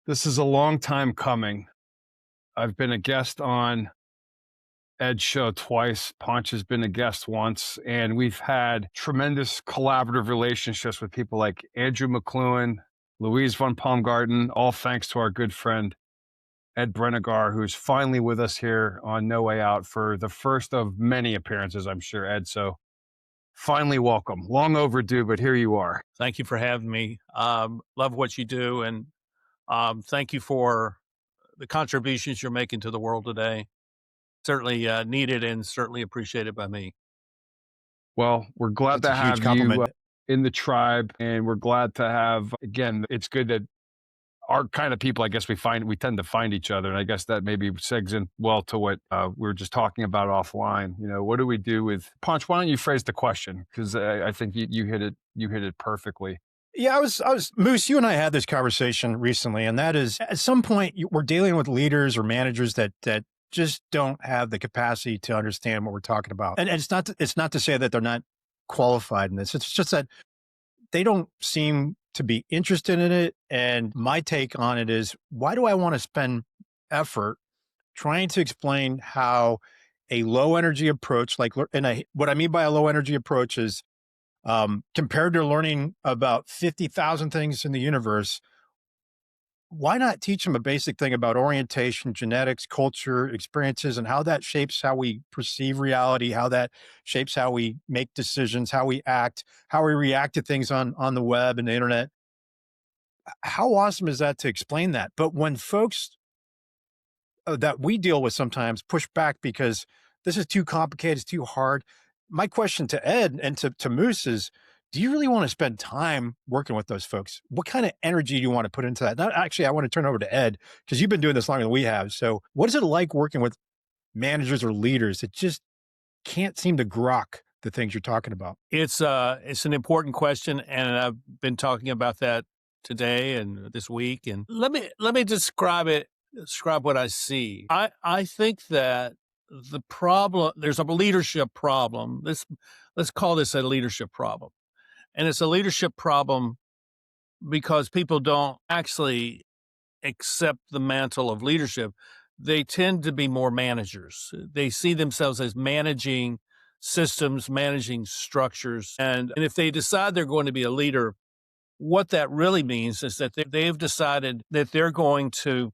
This is a long time coming. I've been a guest on Ed's show twice. Ponch has been a guest once, and we've had tremendous collaborative relationships with people like Andrew McLuhan, Louise von Palmgarten, all thanks to our good friend Ed Brenegar, who's finally with us here on No Way Out for the first of many appearances, I'm sure, Ed. So finally, welcome. Long overdue, but here you are. Thank you for having me. Love what you do, and thank you for the contributions you're making to the world today. Certainly needed and certainly appreciated by me. Well, we're glad That's a to huge have you compliment. in the tribe, and we're glad to have, again, it's good that our kind of people, I guess we tend to find each other. And I guess that maybe segs in well to what we were just talking about offline. You know, what do we do with Punch? Why don't you phrase the question? Because I think you hit it perfectly. Yeah, Moose, you and I had this conversation recently, and that is at some point we're dealing with leaders or managers that just don't have the capacity to understand what we're talking about. And it's not to say that they're not qualified in this. It's just that they don't seem to be interested in it. And my take on it is, why do I want to spend effort trying to explain how a low energy approach, what I mean by a low energy approach is compared to learning about 50,000 things in the universe, why not teach them a basic thing about orientation, genetics, culture, experiences, and how that shapes how we perceive reality, how that shapes how we make decisions, how we act, how we react to things on the web and the internet. How awesome is that to explain that? But when folks that we deal with sometimes push back because this is too complicated, it's too hard. My question to Ed and to Moose is, do you really want to spend time working with those folks? What kind of energy do you want to put into that? Not, actually, I want to turn over to Ed because you've been doing this longer than we have. So what is it like working with managers or leaders that just can't seem to grok the things you're talking about? It's an important question, and I've been talking about that today and this week. And let me describe what I see. I think that the problem, there's a leadership problem. Let's call this a leadership problem. And it's a leadership problem because people don't actually accept the mantle of leadership. They tend to be more managers. They see themselves as managing systems, managing structures. And if they decide they're going to be a leader, what that really means is that they've decided that they're going to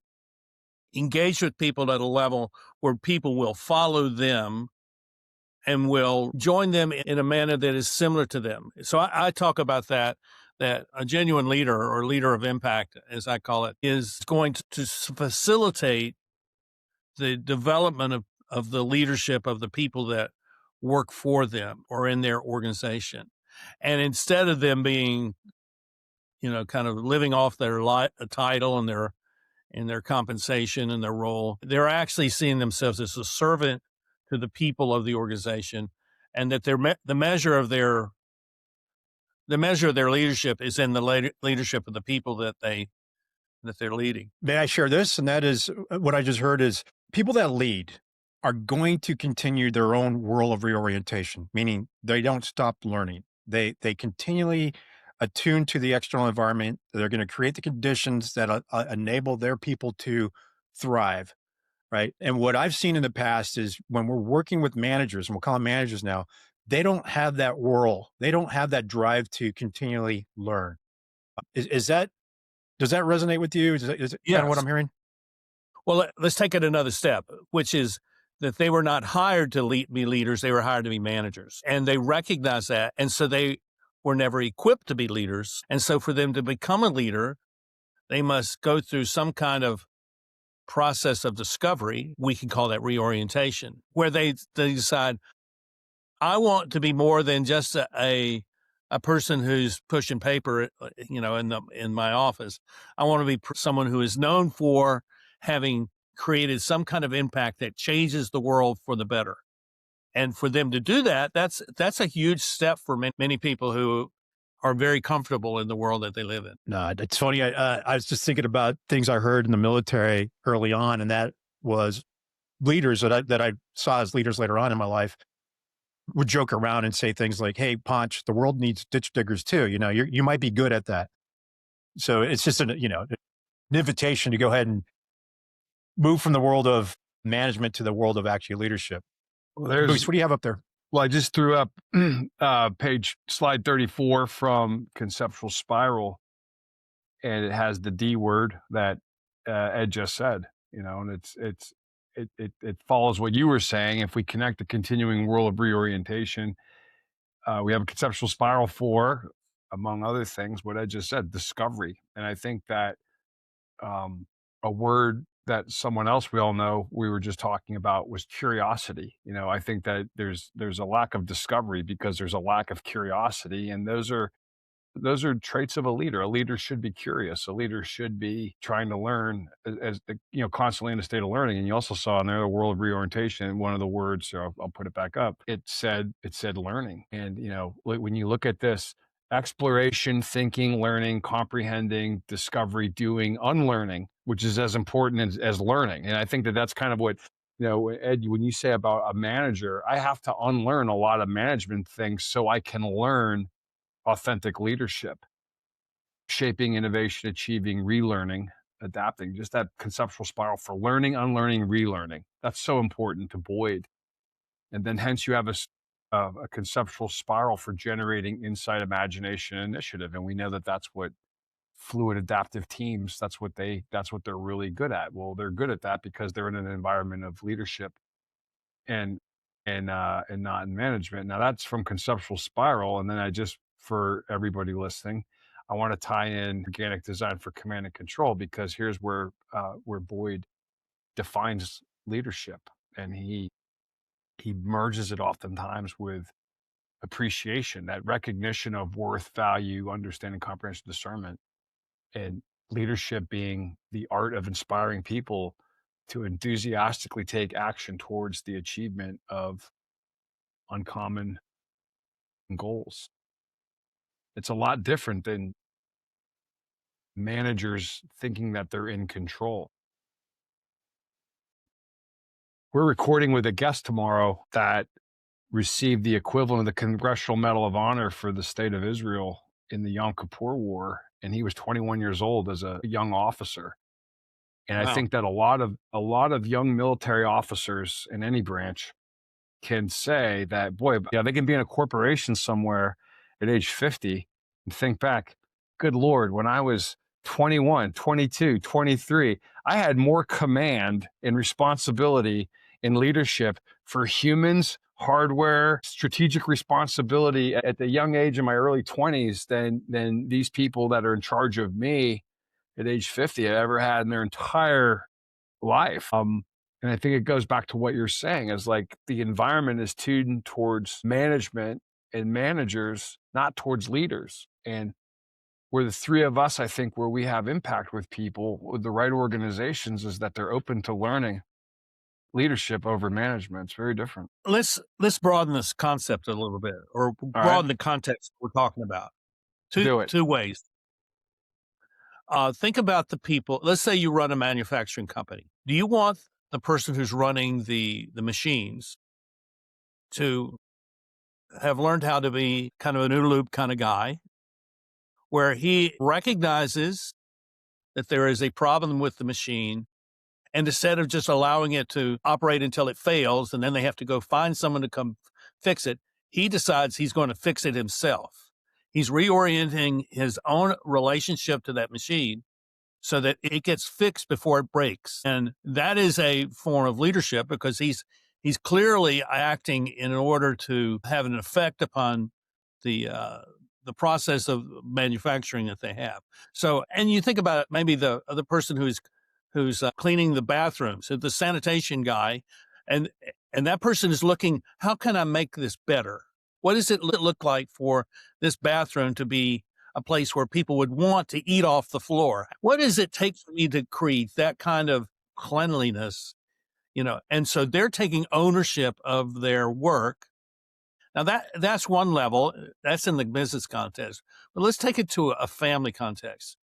engage with people at a level where people will follow them and will join them in a manner that is similar to them. So I talk about that a genuine leader or leader of impact, as I call it, is going to facilitate the development of the leadership of the people that work for them or in their organization. And instead of them being, kind of living off their title and their compensation and their role, they're actually seeing themselves as a servant to the people of the organization, and that the measure of their leadership is in the leadership of the people that they're leading. May I share this? And that is what I just heard is people that lead are going to continue their own whirl of reorientation, meaning they don't stop learning. They continually attune to the external environment. They're going to create the conditions that enable their people to thrive. Right. And what I've seen in the past is when we're working with managers, and we'll call them managers now, they don't have that whirl. They don't have that drive to continually learn. Does that resonate with you? Is it kind of what Yes. I'm hearing? Well, let's take it another step, which is that they were not hired to be leaders. They were hired to be managers, and they recognize that. And so they were never equipped to be leaders. And so for them to become a leader, they must go through some kind of process of discovery. We can call that reorientation, where they decide, I want to be more than just a person who's pushing paper, in my office. I want to be someone who is known for having created some kind of impact that changes the world for the better. And for them to do that, that's a huge step for many people who are very comfortable in the world that they live in. No, it's funny. I was just thinking about things I heard in the military early on, and that was leaders that I saw as leaders later on in my life would joke around and say things like, "Hey, Ponch, the world needs ditch diggers too. You might be good at that." So it's just an invitation to go ahead and move from the world of management to the world of actually leadership. Well, Bruce, what do you have up there? Well, I just threw up slide 34 from Conceptual Spiral, and it has the D word that Ed just said, and it follows what you were saying. If we connect the continuing world of reorientation, we have a conceptual spiral for, among other things, what Ed just said, discovery. And I think that a word that someone else we all know we were just talking about was curiosity. I think that there's a lack of discovery because there's a lack of curiosity, and those are traits of a leader. A leader should be curious. A leader should be trying to learn as constantly in a state of learning. And you also saw in there the world of reorientation. One of the words, I'll put it back up. It said learning. And when you look at this, exploration, thinking, learning, comprehending, discovery, doing, unlearning, which is as important as learning. And I think that that's kind of what, Ed, when you say about a manager, I have to unlearn a lot of management things so I can learn authentic leadership, shaping, innovation, achieving, relearning, adapting, just that conceptual spiral for learning, unlearning, relearning. That's so important to Boyd. And then hence you have a conceptual spiral for generating insight, imagination, initiative. And we know that that's what fluid adaptive teams, that's what they're really good at. Well, they're good at that because they're in an environment of leadership and not in management. Now that's from Conceptual Spiral. And then for everybody listening, I want to tie in organic design for command and control, because here's where Boyd defines leadership, and he merges it oftentimes with appreciation, that recognition of worth, value, understanding, comprehension, discernment, and leadership being the art of inspiring people to enthusiastically take action towards the achievement of uncommon goals. It's a lot different than managers thinking that they're in control. We're recording with a guest tomorrow that received the equivalent of the Congressional Medal of Honor for the state of Israel in the Yom Kippur War, and he was 21 years old as a young officer. And Wow. I think that a lot of young military officers in any branch can say that, boy, yeah, they can be in a corporation somewhere at age 50 and think back, good Lord, when I was 21, 22, 23, I had more command and responsibility in leadership for humans, hardware, strategic responsibility at the young age in my early 20s than these people that are in charge of me at age 50 had ever had in their entire life. And I think it goes back to what you're saying, is like the environment is tuned towards management and managers, not towards leaders. And where the three of us, I think, where we have impact with people with the right organizations, is that they're open to learning leadership over management. It's very different. Let's broaden this concept a little bit, or broaden the context we're talking about. Two ways. Think about the people. Let's say you run a manufacturing company. Do you want the person who's running the machines to have learned how to be kind of an OODA loop kind of guy, where he recognizes that there is a problem with the machine, and instead of just allowing it to operate until it fails, and then they have to go find someone to come fix it, he decides he's going to fix it himself. He's reorienting his own relationship to that machine so that it gets fixed before it breaks. And that is a form of leadership, because he's clearly acting in order to have an effect upon the process of manufacturing that they have. So, and you think about it, maybe the person who's cleaning the bathrooms, so the sanitation guy, and that person is looking, how can I make this better? What does it look like for this bathroom to be a place where people would want to eat off the floor? What does it take for me to create that kind of cleanliness? And so they're taking ownership of their work. Now that's one level. That's in the business context. But let's take it to a family context.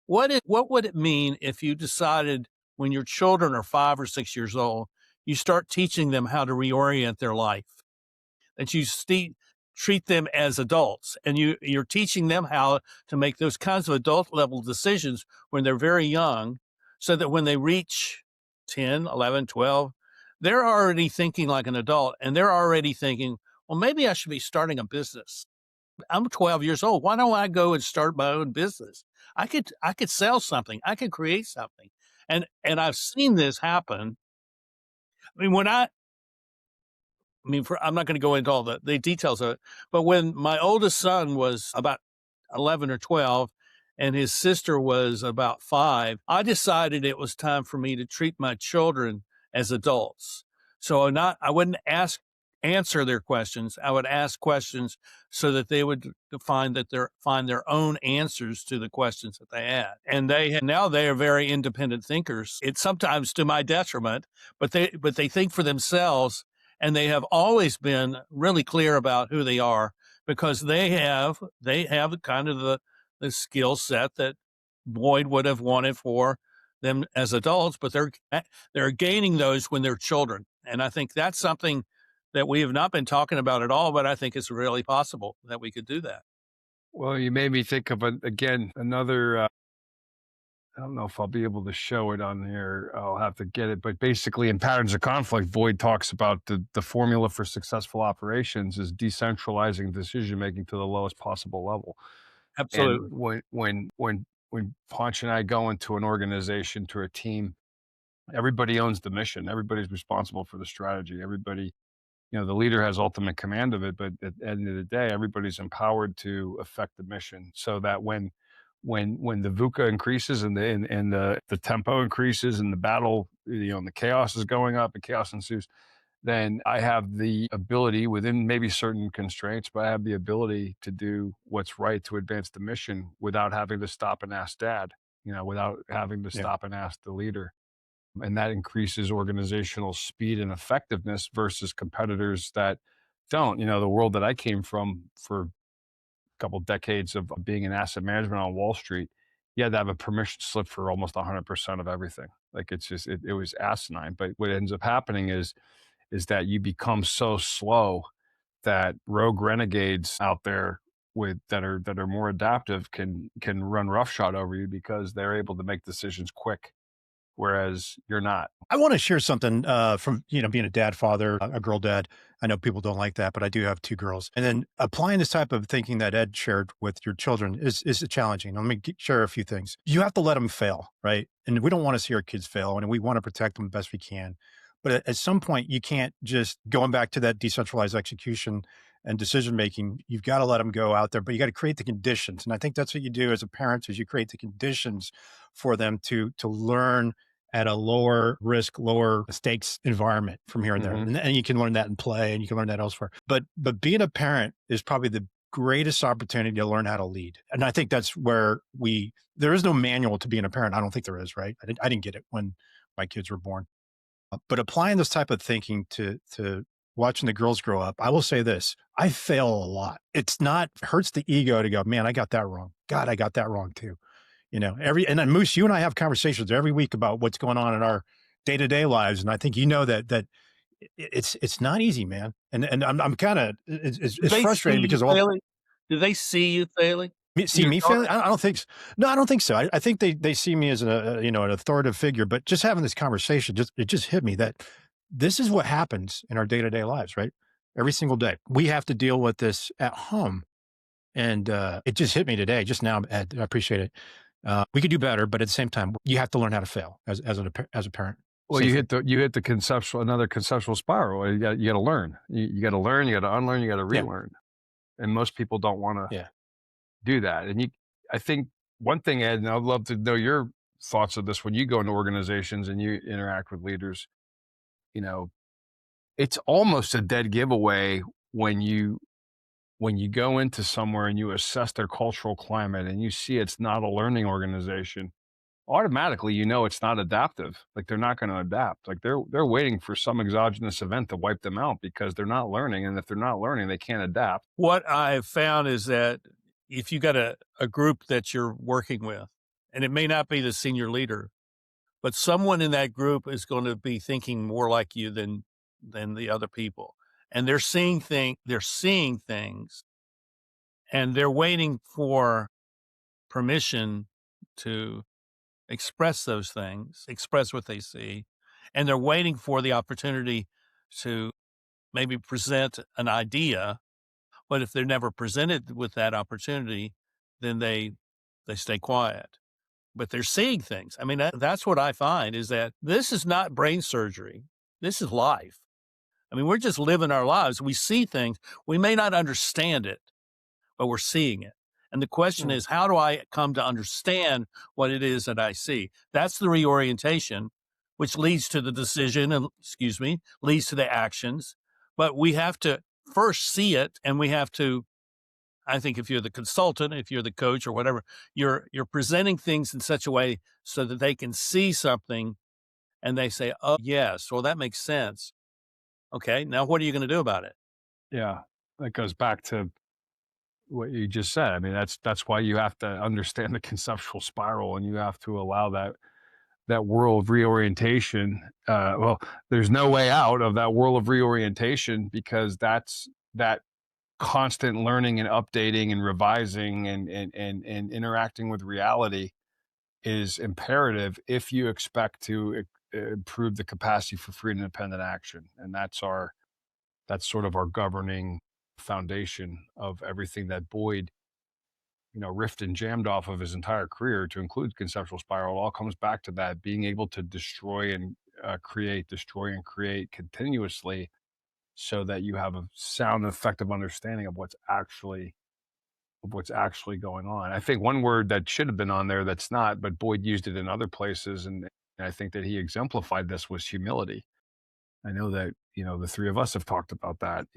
What would it mean if you decided, when your children are 5 or 6 years old, you start teaching them how to reorient their life? That you treat them as adults, and you're teaching them how to make those kinds of adult level decisions when they're very young, so that when they reach 10, 11, 12, they're already thinking like an adult, and they're already thinking, well, maybe I should be starting a business. I'm 12 years old. Why don't I go and start my own business? I could sell something. I could create something. And I've seen this happen. I mean, I'm not going to go into all the details of it, but when my oldest son was about 11 or 12 and his sister was about 5, I decided it was time for me to treat my children as adults. So I wouldn't answer their questions. I would ask questions so that they would find their own answers to the questions that they had. And now they are very independent thinkers. It's sometimes to my detriment, but they think for themselves. And they have always been really clear about who they are, because they have kind of the skill set that Boyd would have wanted for them as adults, but they're gaining those when they're children. And I think that's something that we have not been talking about at all, but I think it's really possible that we could do that. Well, you made me think of another. I don't know if I'll be able to show it on here. I'll have to get it. But basically, in Patterns of Conflict, Boyd talks about the formula for successful operations is decentralizing decision-making to the lowest possible level. Absolutely. And when Ponch and I go into an organization, to a team, everybody owns the mission. Everybody's responsible for the strategy. Everybody, the leader has ultimate command of it, but at the end of the day, everybody's empowered to affect the mission, so that when the VUCA increases and the tempo increases and the battle, and the chaos is going up and chaos ensues, then I have the ability, within maybe certain constraints, but I have the ability to do what's right to advance the mission without having to stop and ask dad, without having to stop and ask the leader. And that increases organizational speed and effectiveness versus competitors that don't. The world that I came from for couple decades of being in asset management on Wall Street, you had to have a permission slip for almost 100% of everything. Like, it's just, it was asinine. But what ends up happening is that you become so slow that rogue renegades out there that are more adaptive can run roughshod over you because they're able to make decisions quick, whereas you're not. I want to share something from, being a dad, father, a girl dad. I know people don't like that, but I do have 2 girls. And then applying this type of thinking that Ed shared with your children is challenging. Let me share a few things. You have to let them fail, right? And we don't want to see our kids fail, and we want to protect them the best we can. But at some point, you can't just, going back to that decentralized execution and decision-making, you've got to let them go out there, but you got to create the conditions. And I think that's what you do as a parent, is you create the conditions for them to learn at a lower risk, lower stakes environment from here and there. And you can learn that in play, and you can learn that elsewhere. But being a parent is probably the greatest opportunity to learn how to lead. And I think that's where there is no manual to being a parent. I don't think there is, right? I didn't get it when my kids were born. But applying this type of thinking to watching the girls grow up, I will say this: I fail a lot. Hurts the ego to go, man, I got that wrong. God, I got that wrong too. And then Moose, you and I have conversations every week about what's going on in our day-to-day lives. And I think that it's not easy, man. And I'm kind of, it's frustrating because do they see you failing? See me failing? I don't think so. No, I don't think so. I think they see me as an authoritative figure, but just having this conversation, it just hit me that this is what happens in our day-to-day lives, right? Every single day. We have to deal with this at home. And it just hit me today, just now, Ed. I appreciate it. We could do better, but at the same time, you have to learn how to fail as a parent. Well, you hit the another conceptual spiral. You got to learn. You got to learn. You got to unlearn. You got to relearn. And most people don't want to do that. And I think one thing, Ed, and I'd love to know your thoughts of this when you go into organizations and you interact with leaders. It's almost a dead giveaway when you go into somewhere and you assess their cultural climate and you see it's not a learning organization, automatically, it's not adaptive. Like, they're not going to adapt. Like, they're waiting for some exogenous event to wipe them out because they're not learning. And if they're not learning, they can't adapt. What I've found is that if you got a group that you're working with, and it may not be the senior leader, but someone in that group is going to be thinking more like you than the other people. and they're seeing things, and they're waiting for permission to express those things, express what they see, and they're waiting for the opportunity to maybe present an idea. But if they're never presented with that opportunity, then they stay quiet. But they're seeing things. I mean, that's what I find, is that this is not brain surgery. This is life. I mean, we're just living our lives. We see things. We may not understand it, but we're seeing it. And the question is, how do I come to understand what it is that I see? That's the reorientation, which leads to the decision, and leads to the actions. But we have to first see it, and we have to, I think, if you're the consultant, if you're the coach or whatever, you're presenting things in such a way so that they can see something and they say, oh, yes, well, that makes sense. Okay, now what are you going to do about it? Yeah, that goes back to what you just said. I mean, that's why you have to understand the conceptual spiral, and you have to allow that world of reorientation. Well, there's no way out of that world of reorientation, because that's that constant learning and updating and revising and interacting with reality is imperative if you expect to improve the capacity for free and independent action. And that's sort of our governing foundation of everything that Boyd, riffed and jammed off of his entire career to include conceptual spiral. It all comes back to that, being able to destroy and create continuously, so that you have a sound and effective understanding of what's actually going on. I think one word that should have been on there that's not, but Boyd used it in other places, and I think that he exemplified this, was humility. I know that, the three of us have talked about that,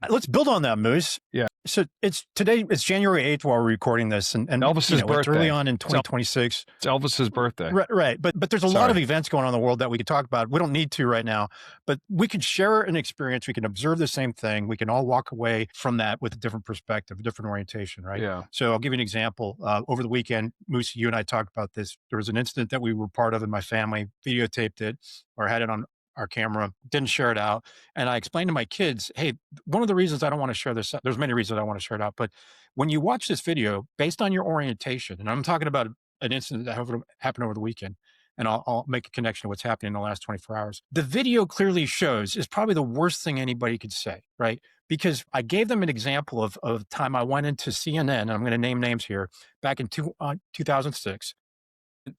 Let's build on that, Moose. Yeah. So it's January 8th while we're recording this, and Elvis's birthday. It's early on in 2026. It's Elvis's birthday. Right. But there's a lot of events going on in the world that we could talk about. We don't need to right now, but we could share an experience. We can observe the same thing. We can all walk away from that with a different perspective, a different orientation, right? Yeah. So I'll give you an example. Over the weekend, Moose, you and I talked about this. There was an incident that we were part of in my family, videotaped it or had it on our camera, didn't share it out. And I explained to my kids, hey, one of the reasons I don't want to share this, there's many reasons I want to share it out, but when you watch this video, based on your orientation, and I'm talking about an incident that happened over the weekend, and I'll make a connection to what's happening in the last 24 hours. The video clearly shows is probably the worst thing anybody could say, right? Because I gave them an example of a time I went into CNN, and I'm going to name names here, back in 2006,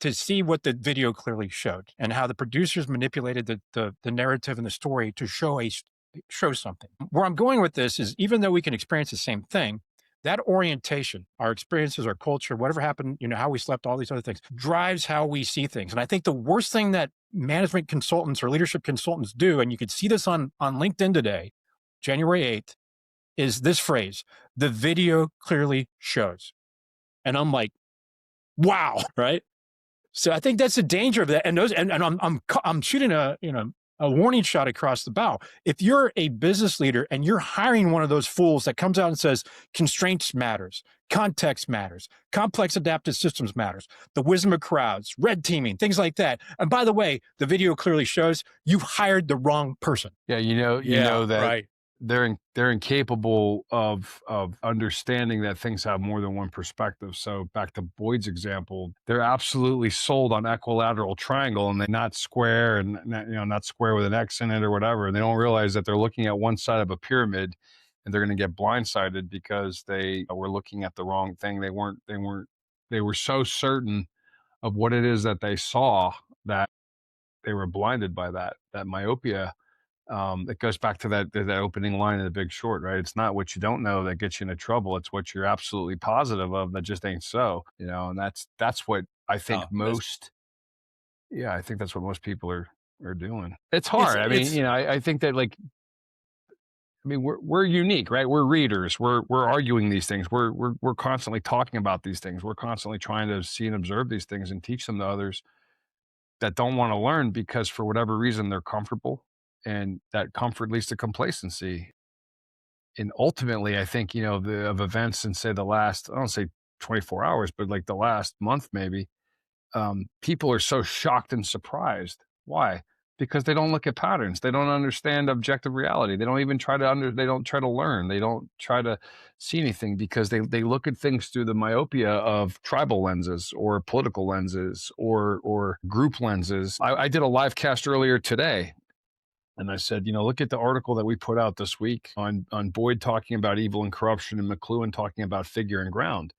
to see what the video clearly showed and how the producers manipulated the narrative and the story to show something. Where I'm going with this is, even though we can experience the same thing, that orientation, our experiences, our culture, whatever happened, how we slept, all these other things, drives how we see things. And I think the worst thing that management consultants or leadership consultants do, and you could see this on LinkedIn today, January 8th, is this phrase: the video clearly shows. And I'm like, wow, right? So I think that's the danger of that. And I'm shooting a warning shot across the bow. If you're a business leader and you're hiring one of those fools that comes out and says constraints matters, context matters, complex adaptive systems matters, the wisdom of crowds, red teaming, things like that. And by the way, the video clearly shows you've hired the wrong person. Yeah, you know that right. They're incapable of understanding that things have more than one perspective. So back to Boyd's example, they're absolutely sold on equilateral triangle, and they're not square, and not square with an X in it or whatever. And they don't realize that they're looking at one side of a pyramid, and they're going to get blindsided because they were looking at the wrong thing. They were so certain of what it is that they saw that they were blinded by that myopia. It goes back to that opening line in The Big Short, right? It's not what you don't know that gets you into trouble. It's what you're absolutely positive of that just ain't so, and that's what I think I think that's what most people are doing. It's hard. I think that, we're unique, right? We're readers. We're arguing these things. We're constantly talking about these things. We're constantly trying to see and observe these things and teach them to others that don't want to learn because for whatever reason they're comfortable. And that comfort leads to complacency. And ultimately, I think, of events in, say, the last, I don't say 24 hours, but like the last month, maybe, people are so shocked and surprised. Why? because they don't look at patterns. They don't understand objective reality. They don't even try to they don't try to learn. They don't try to see anything because they look at things through the myopia of tribal lenses or political lenses or group lenses. I did a live cast earlier today, and I said, look at the article that we put out this week on Boyd talking about evil and corruption and McLuhan talking about figure and ground.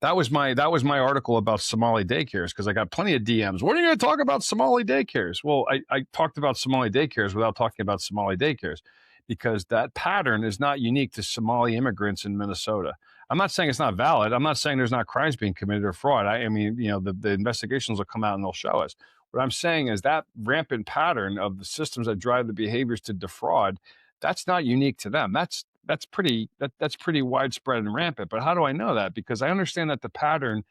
That was my article about Somali daycares, because I got plenty of DMs. What are you going to talk about Somali daycares? Well, I talked about Somali daycares without talking about Somali daycares, because that pattern is not unique to Somali immigrants in Minnesota. I'm not saying it's not valid. I'm not saying there's not crimes being committed or fraud. I mean, the investigations will come out and they'll show us. What I'm saying is that rampant pattern of the systems that drive the behaviors to defraud, that's not unique to them. That's pretty widespread and rampant. But how do I know that? Because I understand that the pattern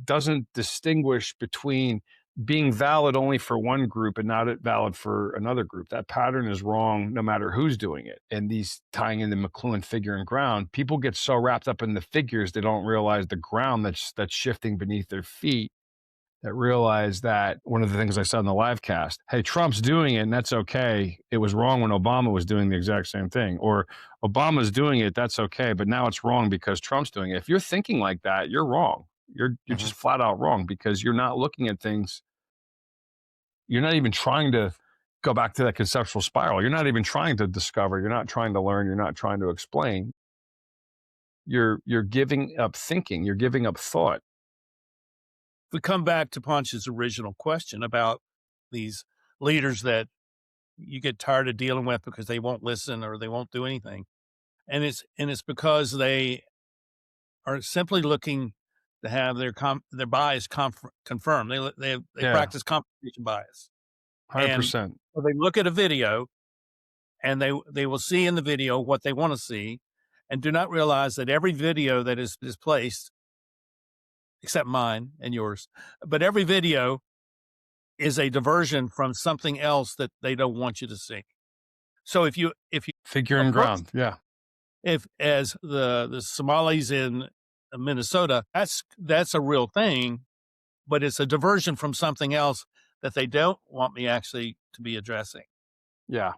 doesn't distinguish between being valid only for one group and not valid for another group. That pattern is wrong no matter who's doing it. And these tying in the McLuhan figure and ground, people get so wrapped up in the figures they don't realize the ground that's shifting beneath their feet. That realize that one of the things I said in the live cast, hey, Trump's doing it and that's okay. It was wrong when Obama was doing the exact same thing. Or Obama's doing it, that's okay, but now it's wrong because Trump's doing it. If you're thinking like that, you're wrong. You're just flat out wrong, because you're not looking at things. You're not even trying to go back to that conceptual spiral. You're not even trying to discover. You're not trying to learn. You're not trying to explain. You're giving up thinking. You're giving up thought. We come back to Ponch's original question about these leaders that you get tired of dealing with because they won't listen or they won't do anything. And it's because they are simply looking to have their bias confirmed. They practice confirmation bias. 100%. So they look at a video and they will see in the video what they want to see, and do not realize that every video that is placed, except mine and yours, but every video is a diversion from something else that they don't want you to see. So if you figure and ground, yeah. If as the Somalis in Minnesota, that's a real thing, but it's a diversion from something else that they don't want me actually to be addressing. Yeah.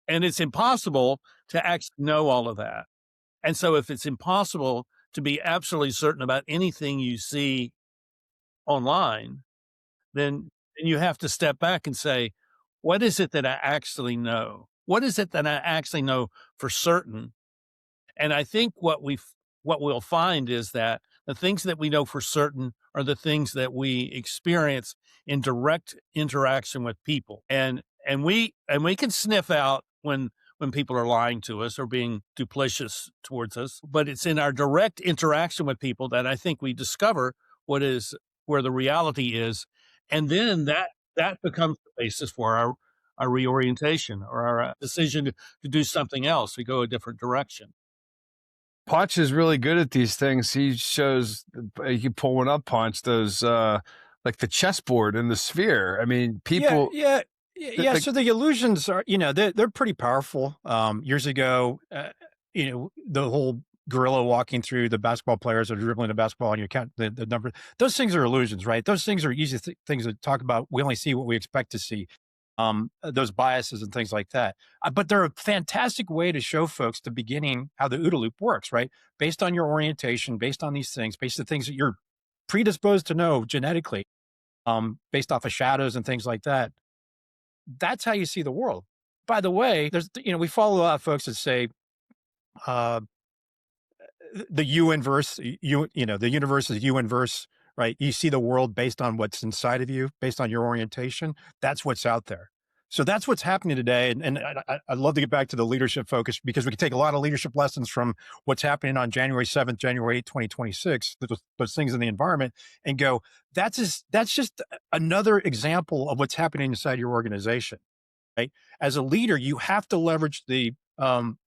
And it's impossible to actually know all of that. And so if it's impossible to be absolutely certain about anything you see online, then you have to step back and say, what is it that I actually know? What is it that I actually know for certain? And I think what we'll find is that the things that we know for certain are the things that we experience in direct interaction with people. And we can sniff out when people are lying to us or being duplicitous towards us, but it's in our direct interaction with people that I think we discover where the reality is. And then that becomes the basis for our reorientation or our decision to do something else. We go a different direction. Ponch is really good at these things. He shows, you can pull one up, Ponch, those, like the chessboard and the sphere. I mean, people. Yeah. So the illusions are, they're pretty powerful. Years ago, the whole gorilla walking through the basketball players or dribbling the basketball and you count the number. Those things are illusions, right? Those things are easy things to talk about. We only see what we expect to see. Those biases and things like that. But they're a fantastic way to show folks the beginning how the OODA loop works, right? Based on your orientation, based on these things, based on things that you're predisposed to know genetically, based off of shadows and things like that. That's how you see the world. By the way, we follow a lot of folks that say, the U inverse, the universe is U inverse, right? You see the world based on what's inside of you, based on your orientation. That's what's out there. So that's what's happening today. And I'd love to get back to the leadership focus, because we can take a lot of leadership lessons from what's happening on January 7th, January 8th, 2026, those things in the environment, and go, that's just another example of what's happening inside your organization, right? As a leader, you have to leverage the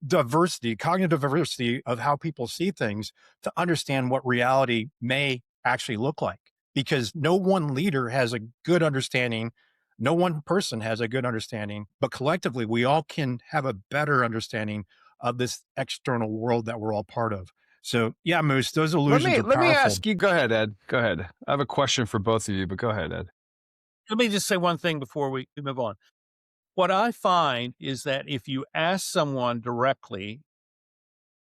diversity, cognitive diversity of how people see things to understand what reality may actually look like, because no one leader has a good understanding. No one person has a good understanding, but collectively we all can have a better understanding of this external world that we're all part of. So yeah, Moose, those illusions are powerful. Let me ask you, go ahead, Ed, go ahead. I have a question for both of you, but go ahead, Ed. let me just say one thing before we move on. What I find is that if you ask someone directly,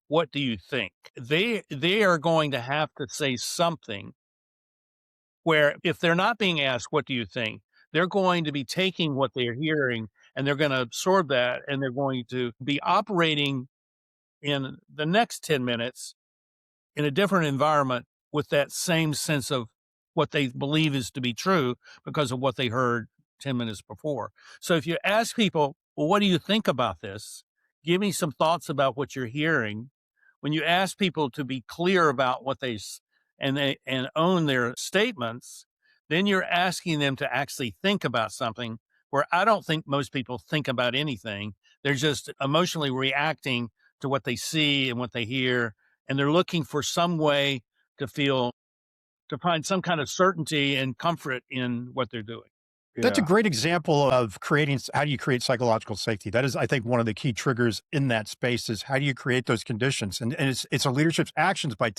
what do you think? They are going to have to say something where if they're not being asked, what do you think? They're going to be taking what they're hearing and they're going to absorb that and they're going to be operating in the next 10 minutes in a different environment with that same sense of what they believe is to be true because of what they heard 10 minutes before. So if you ask people, well, what do you think about this? Give me some thoughts about what you're hearing. When you ask people to be clear about what and own their statements, then you're asking them to actually think about something where I don't think most people think about anything. They're just emotionally reacting to what they see and what they hear, and they're looking for some way to find some kind of certainty and comfort in what they're doing. That's a Yeah. great example of creating, how do you create psychological safety? That is, I think, one of the key triggers in that space is how do you create those conditions? And it's a leadership's actions by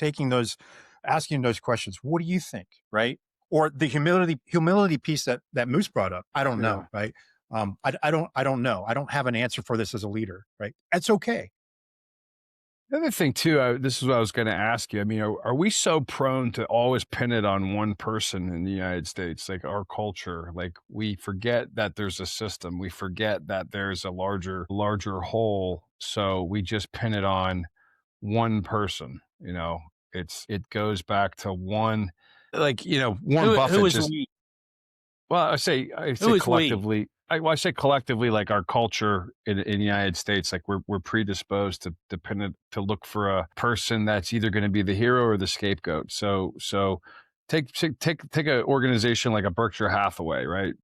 asking those questions. What do you think? Right. Or the humility piece that Moose brought up. I don't know. Right. I don't know. I don't have an answer for this as a leader. Right. That's okay. The other thing too, this is what I was going to ask you. I mean, are we so prone to always pin it on one person in the United States, like our culture? Like we forget that there's a system. We forget that there's a larger whole. So we just pin it on one person. It goes back to one, like Warren Who Buffett is just. we? Well, I say Who is we? collectively. I say collectively, like our culture in the United States, like we're predisposed to look for a person that's either going to be the hero or the scapegoat. So take an organization like a Berkshire Hathaway, right?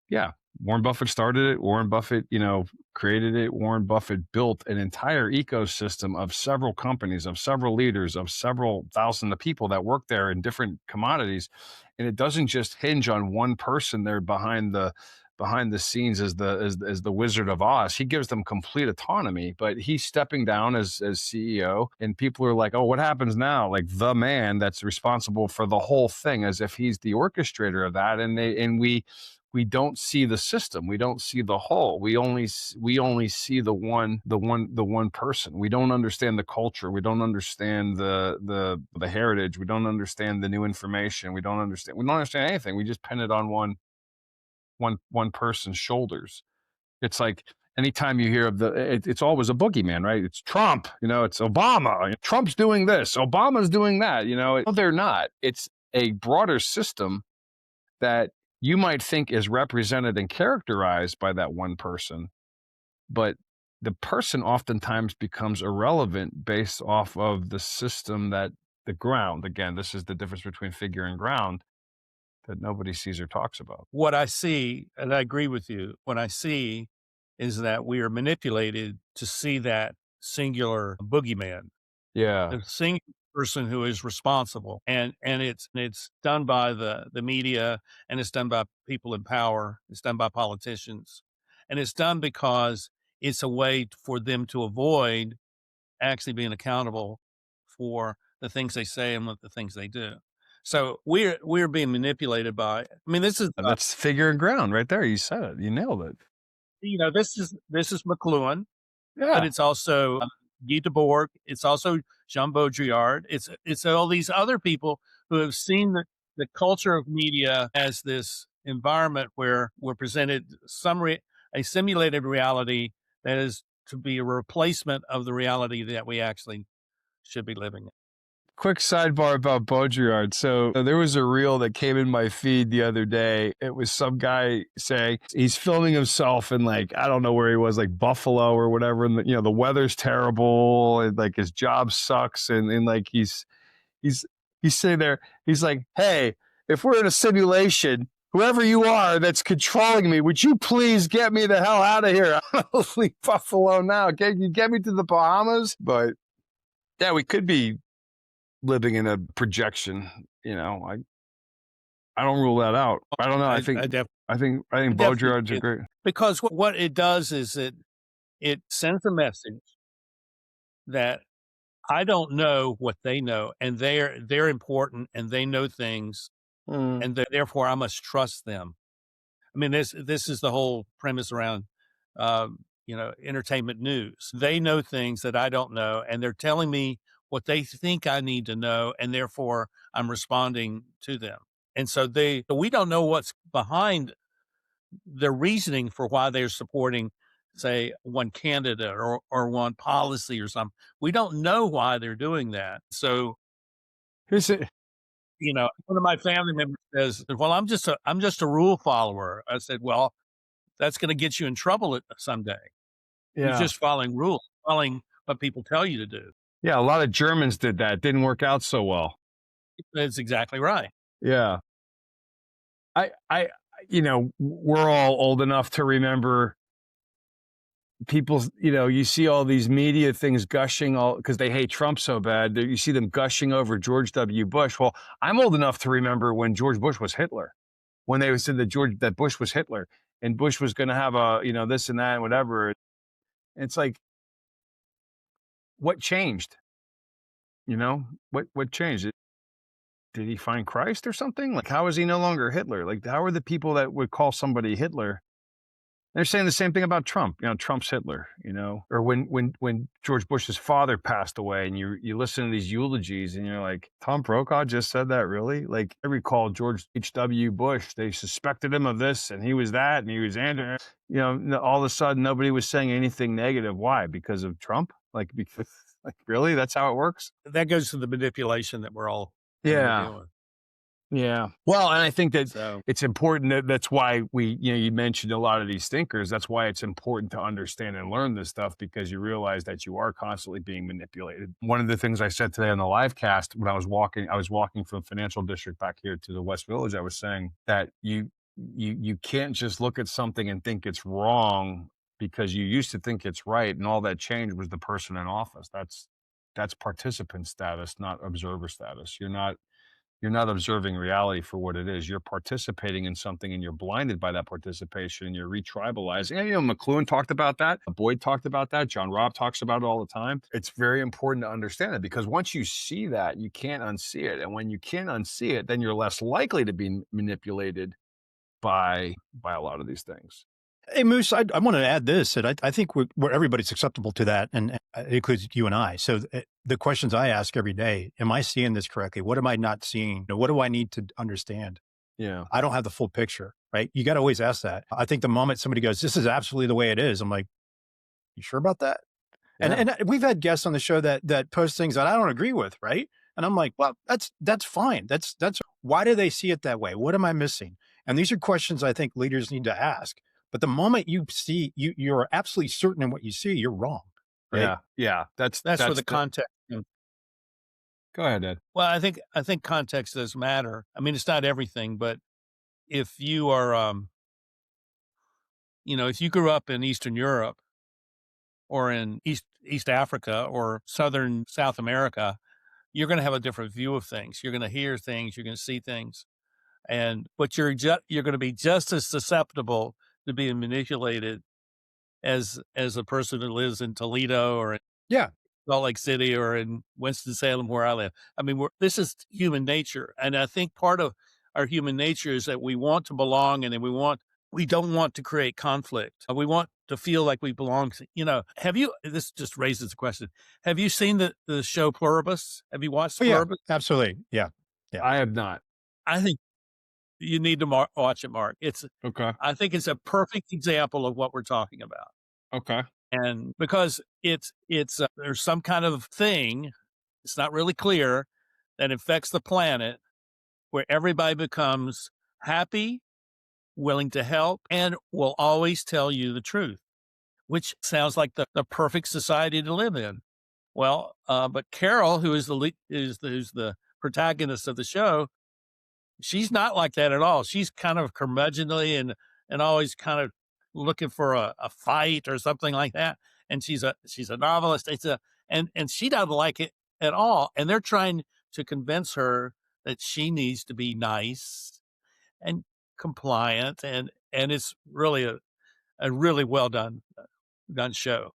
Yeah, Warren Buffett started it. Warren Buffett, created it. Warren Buffett built an entire ecosystem of several companies, of several leaders, of several thousand of people that work there in different commodities. And it doesn't just hinge on one person there behind the scenes as the Wizard of Oz. He gives them complete autonomy, but he's stepping down as CEO, and people are like, "Oh, what happens now?" Like the man that's responsible for the whole thing, as if he's the orchestrator of that, and we don't see the system. We don't see the whole. We only see the one person. We don't understand the culture. We don't understand the heritage. We don't understand the new information. We don't understand anything. We just pin it on one person's shoulders. It's like anytime you hear of it's always a boogeyman, right? It's Trump, it's Obama. Trump's doing this. Obama's doing that. No, they're not. It's a broader system that you might think is represented and characterized by that one person, but the person oftentimes becomes irrelevant based off of the system that the ground. Again, this is the difference between figure and ground that nobody sees or talks about. What I see, and I agree with you, what I see is that we are manipulated to see that singular boogeyman, Yeah. the singular person who is responsible, and it's done by the media, and it's done by people in power, it's done by politicians, and it's done because it's a way for them to avoid actually being accountable for the things they say and what the things they do. So we're being manipulated by. I mean, this is That's figure and ground right there. You said it. You nailed it. this is McLuhan, but Yeah. it's also Guy Debord. It's also Jean Baudrillard. It's all these other people who have seen the culture of media as this environment where we're presented a simulated reality that is to be a replacement of the reality that we actually should be living in. Quick sidebar about Baudrillard. So there was a reel that came in my feed the other day. It was some guy saying he's filming himself in, like, I don't know where he was, like Buffalo or whatever. And the weather's terrible, and like his job sucks. And like he's sitting there. He's like, "Hey, if we're in a simulation, whoever you are that's controlling me, would you please get me the hell out of here? I don't leave Buffalo now. Can you get me to the Bahamas?" But yeah, we could be living in a projection. I don't rule that out. I don't know. I think Baudrillard's a great, because what it does is it sends a message that I don't know what they know, and they're important, and they know things and therefore I must trust them. I mean, this is the whole premise around, entertainment news. They know things that I don't know, and they're telling me what they think I need to know, and therefore I'm responding to them. And so we don't know what's behind their reasoning for why they're supporting, say, one candidate or one policy or something. We don't know why they're doing that. So, Here's it. one of my family members says, "Well, I'm just a rule follower." I said, "Well, that's going to get you in trouble someday. You're Yeah. just following rules, following what people tell you to do." Yeah. A lot of Germans did that. It didn't work out so well. That's exactly right. Yeah. We're all old enough to remember people's, you see all these media things gushing all because they hate Trump so bad. You see them gushing over George W. Bush. Well, I'm old enough to remember when George Bush was Hitler, when they said that Bush was Hitler and Bush was going to have this and that and whatever. It's like, what changed? What changed? Did he find Christ or something? Like, how is he no longer Hitler? Like, how are the people that would call somebody Hitler? They're saying the same thing about Trump. Trump's Hitler, or when George Bush's father passed away and you listen to these eulogies and you're like, Tom Brokaw just said that, really? Like, I recall George H.W. Bush, they suspected him of this and he was that and he was Andrew. All of a sudden nobody was saying anything negative. Why? Because of Trump? Like, because, like, really? That's how it works? That goes to the manipulation that we're all Yeah. doing. Yeah. Well, and I think that So it's important that's why you mentioned a lot of these thinkers. That's why it's important to understand and learn this stuff, because you realize that you are constantly being manipulated. One of the things I said today on the live cast when I was walking from the financial district back here to the West Village, I was saying that you can't just look at something and think it's wrong because you used to think it's right, and all that changed was the person in office. That's participant status, not observer status. You're not observing reality for what it is. You're participating in something and you're blinded by that participation and you're retribalizing. And, McLuhan talked about that. Boyd talked about that. John Robb talks about it all the time. It's very important to understand it, because once you see that, you can't unsee it. And when you can't unsee it, then you're less likely to be manipulated by a lot of these things. Hey, Moose, I want to add this, that I think where everybody's acceptable to that, and it includes you and I. So the questions I ask every day, am I seeing this correctly? What am I not seeing? What do I need to understand? Yeah. I don't have the full picture, right? You got to always ask that. I think the moment somebody goes, this is absolutely the way it is, I'm like, you sure about that? Yeah. And we've had guests on the show that post things that I don't agree with, right? And I'm like, well, that's fine. That's why do they see it that way? What am I missing? And these are questions I think leaders need to ask. But the moment you see, you're absolutely certain in what you see, you're wrong. Right? Yeah. Yeah. That's where the context. Go ahead, Ed. Well, I think context does matter. I mean, it's not everything, but if you are, if you grew up in Eastern Europe or in East Africa or Southern South America, you're going to have a different view of things. You're going to hear things. You're going to see things, but you're going to be just as susceptible to being manipulated as a person who lives in Toledo or Salt Lake City or in Winston-Salem, where I live. I mean, this is human nature. And I think part of our human nature is that we want to belong, and then we don't want to create conflict. We want to feel like we belong. This just raises the question. Have you seen the show Pluribus? Have you watched Pluribus? Yeah, absolutely. Yeah. I have not. I think you need to watch it, Mark. It's okay. I think it's a perfect example of what we're talking about. Okay. And because it's there's some kind of thing, it's not really clear, that affects the planet where everybody becomes happy, willing to help, and will always tell you the truth, which sounds like the perfect society to live in. Well, but Carol, who is who's the protagonist of the show, she's not like that at all. She's kind of curmudgeonly and always kind of looking for a fight or something like that. And she's a novelist. And she doesn't like it at all. And they're trying to convince her that she needs to be nice and compliant. And it's really a really well done show.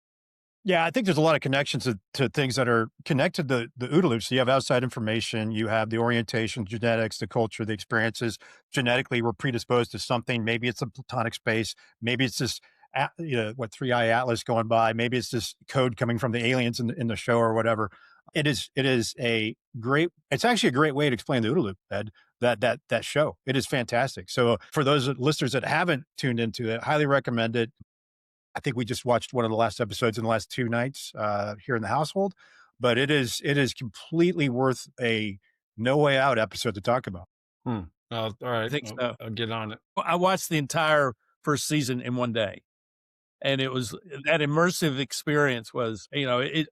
Yeah, I think there's a lot of connections to things that are connected to the OODA loop. So you have outside information, you have the orientation, genetics, the culture, the experiences. Genetically, we're predisposed to something. Maybe it's a platonic space. Maybe it's this, three-eye atlas going by. Maybe it's this code coming from the aliens in the show or whatever. It's actually a great way to explain the OODA loop, Ed, that show. It is fantastic. So for those listeners that haven't tuned into it, highly recommend it. I think we just watched one of the last episodes in the last 2 nights here in the household, but it is completely worth a No Way Out episode to talk about. All right. I think so. I'll get on it. I watched the entire first season in one day. And it was that immersive experience was,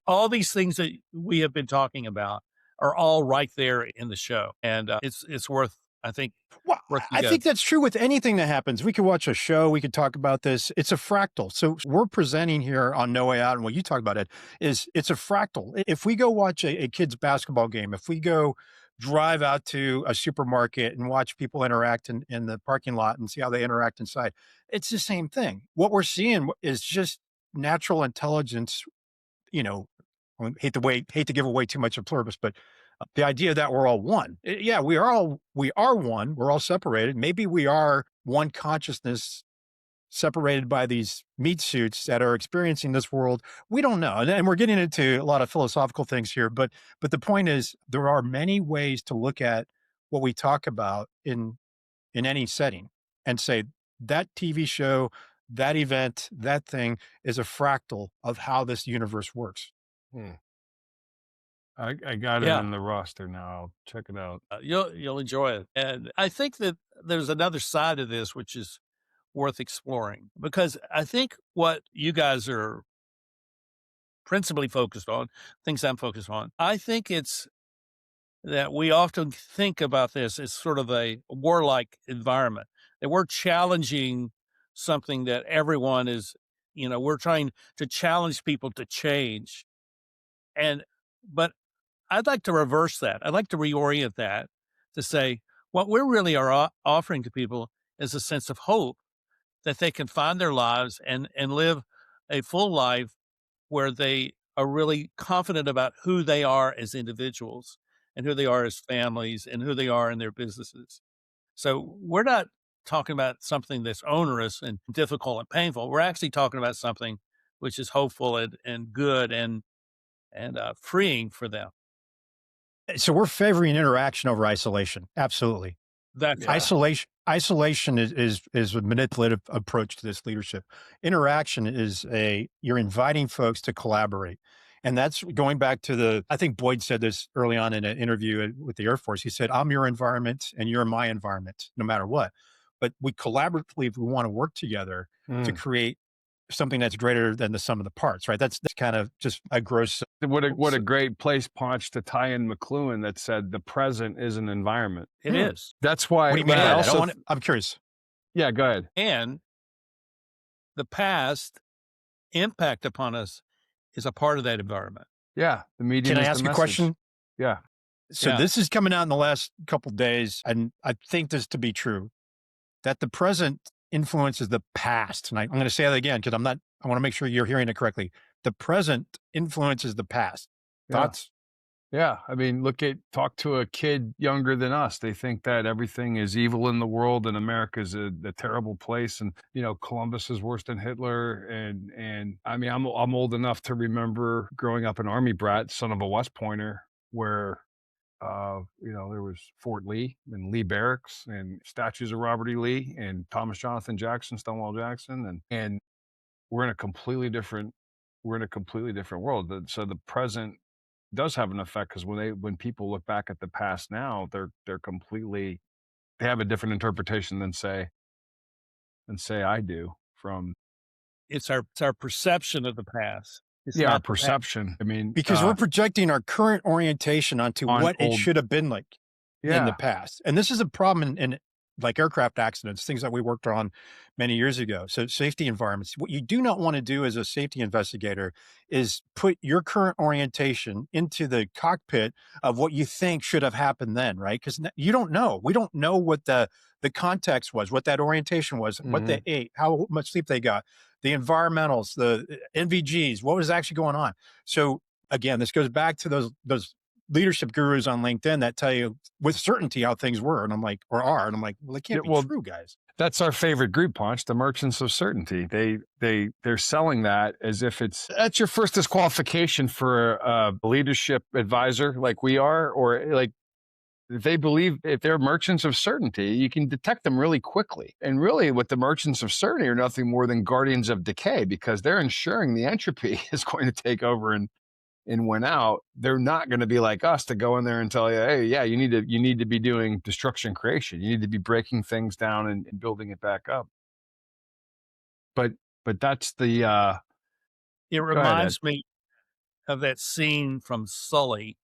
all these things that we have been talking about are all right there in the show. And it's worth, I think. Well, I think that's true with anything that happens. We could watch a show. We could talk about this. It's a fractal. So we're presenting here on No Way Out, and what you talk about it is it's a fractal. If we go watch a kid's basketball game, if we go drive out to a supermarket and watch people interact in the parking lot and see how they interact inside, it's the same thing. What we're seeing is just natural intelligence. I hate to give away too much of Pluribus, but the idea that we're all one. Yeah, we are one. We're all separated. Maybe we are one consciousness separated by these meat suits that are experiencing this world. We don't know. And we're getting into a lot of philosophical things here, but the point is there are many ways to look at what we talk about in any setting and say that TV show, that event, that thing is a fractal of how this universe works. I got it in the roster now. I'll check it out. You'll enjoy it. And I think that there's another side of this, which is worth exploring, because I think what you guys are principally focused on, things I'm focused on, I think it's that we often think about this as sort of a warlike environment, that we're challenging something that everyone is, we're trying to challenge people to change. But I'd like to reverse that. I'd like to reorient that to say what we really are offering to people is a sense of hope that they can find their lives and live a full life where they are really confident about who they are as individuals and who they are as families and who they are in their businesses. So we're not talking about something that's onerous and difficult and painful. We're actually talking about something which is hopeful and good and freeing for them. So we're favoring interaction over isolation. Absolutely. Isolation is a manipulative approach to this leadership. Interaction is you're inviting folks to collaborate. And that's going back to I think Boyd said this early on in an interview with the Air Force. He said, I'm your environment and you're my environment, no matter what. But we collaboratively want to work together to create something that's greater than the sum of the parts, right? That's kind of just a gross. What a great place, Ponch, to tie in McLuhan that said the present is an environment. It is. That's why. What do you mean by that? I'm curious. Yeah, go ahead. And the past impact upon us is a part of that environment. Yeah. The medium. Can I ask a question? Yeah. So this is coming out in the last couple of days, and I think this to be true, that the present influences the past. And I'm going to say that again because I want to make sure you're hearing it correctly. The present influences the past. Thoughts? Yeah. I mean, talk to a kid younger than us. They think that everything is evil in the world and America is a terrible place. And, Columbus is worse than Hitler. And I mean, I'm old enough to remember growing up an Army brat, son of a West Pointer, where there was Fort Lee and Lee Barracks and statues of Robert E. Lee and Thomas Jonathan Jackson, Stonewall Jackson, and we're in a completely different world. So the present does have an effect because when people look back at the past now, they have a different interpretation than say I do from. It's our perception of the past. Our perception. I mean, because we're projecting our current orientation onto what it should have been like in the past. And this is a problem in like aircraft accidents, things that we worked on many years ago. So safety environments. What you do not want to do as a safety investigator is put your current orientation into the cockpit of what you think should have happened then, right? Because you don't know. We don't know what the context was, what that orientation was, what they ate, how much sleep they got. the environmentals, the NVGs, what was actually going on. So again, this goes back to those leadership gurus on LinkedIn that tell you with certainty how things were. And I'm like, or are. And I'm like, well, it can't be true, guys. That's our favorite group, Ponch, the merchants of certainty. They're selling that as if that's your first disqualification for a leadership advisor like we are, or like they believe if they're merchants of certainty, you can detect them really quickly. And really what the merchants of certainty are nothing more than guardians of decay, because they're ensuring the entropy is going to take over and win out. They're not going to be like us to go in there and tell you, hey, yeah, you need to be doing destruction creation. You need to be breaking things down and building it back up. But that's the it reminds me of that scene from Sully,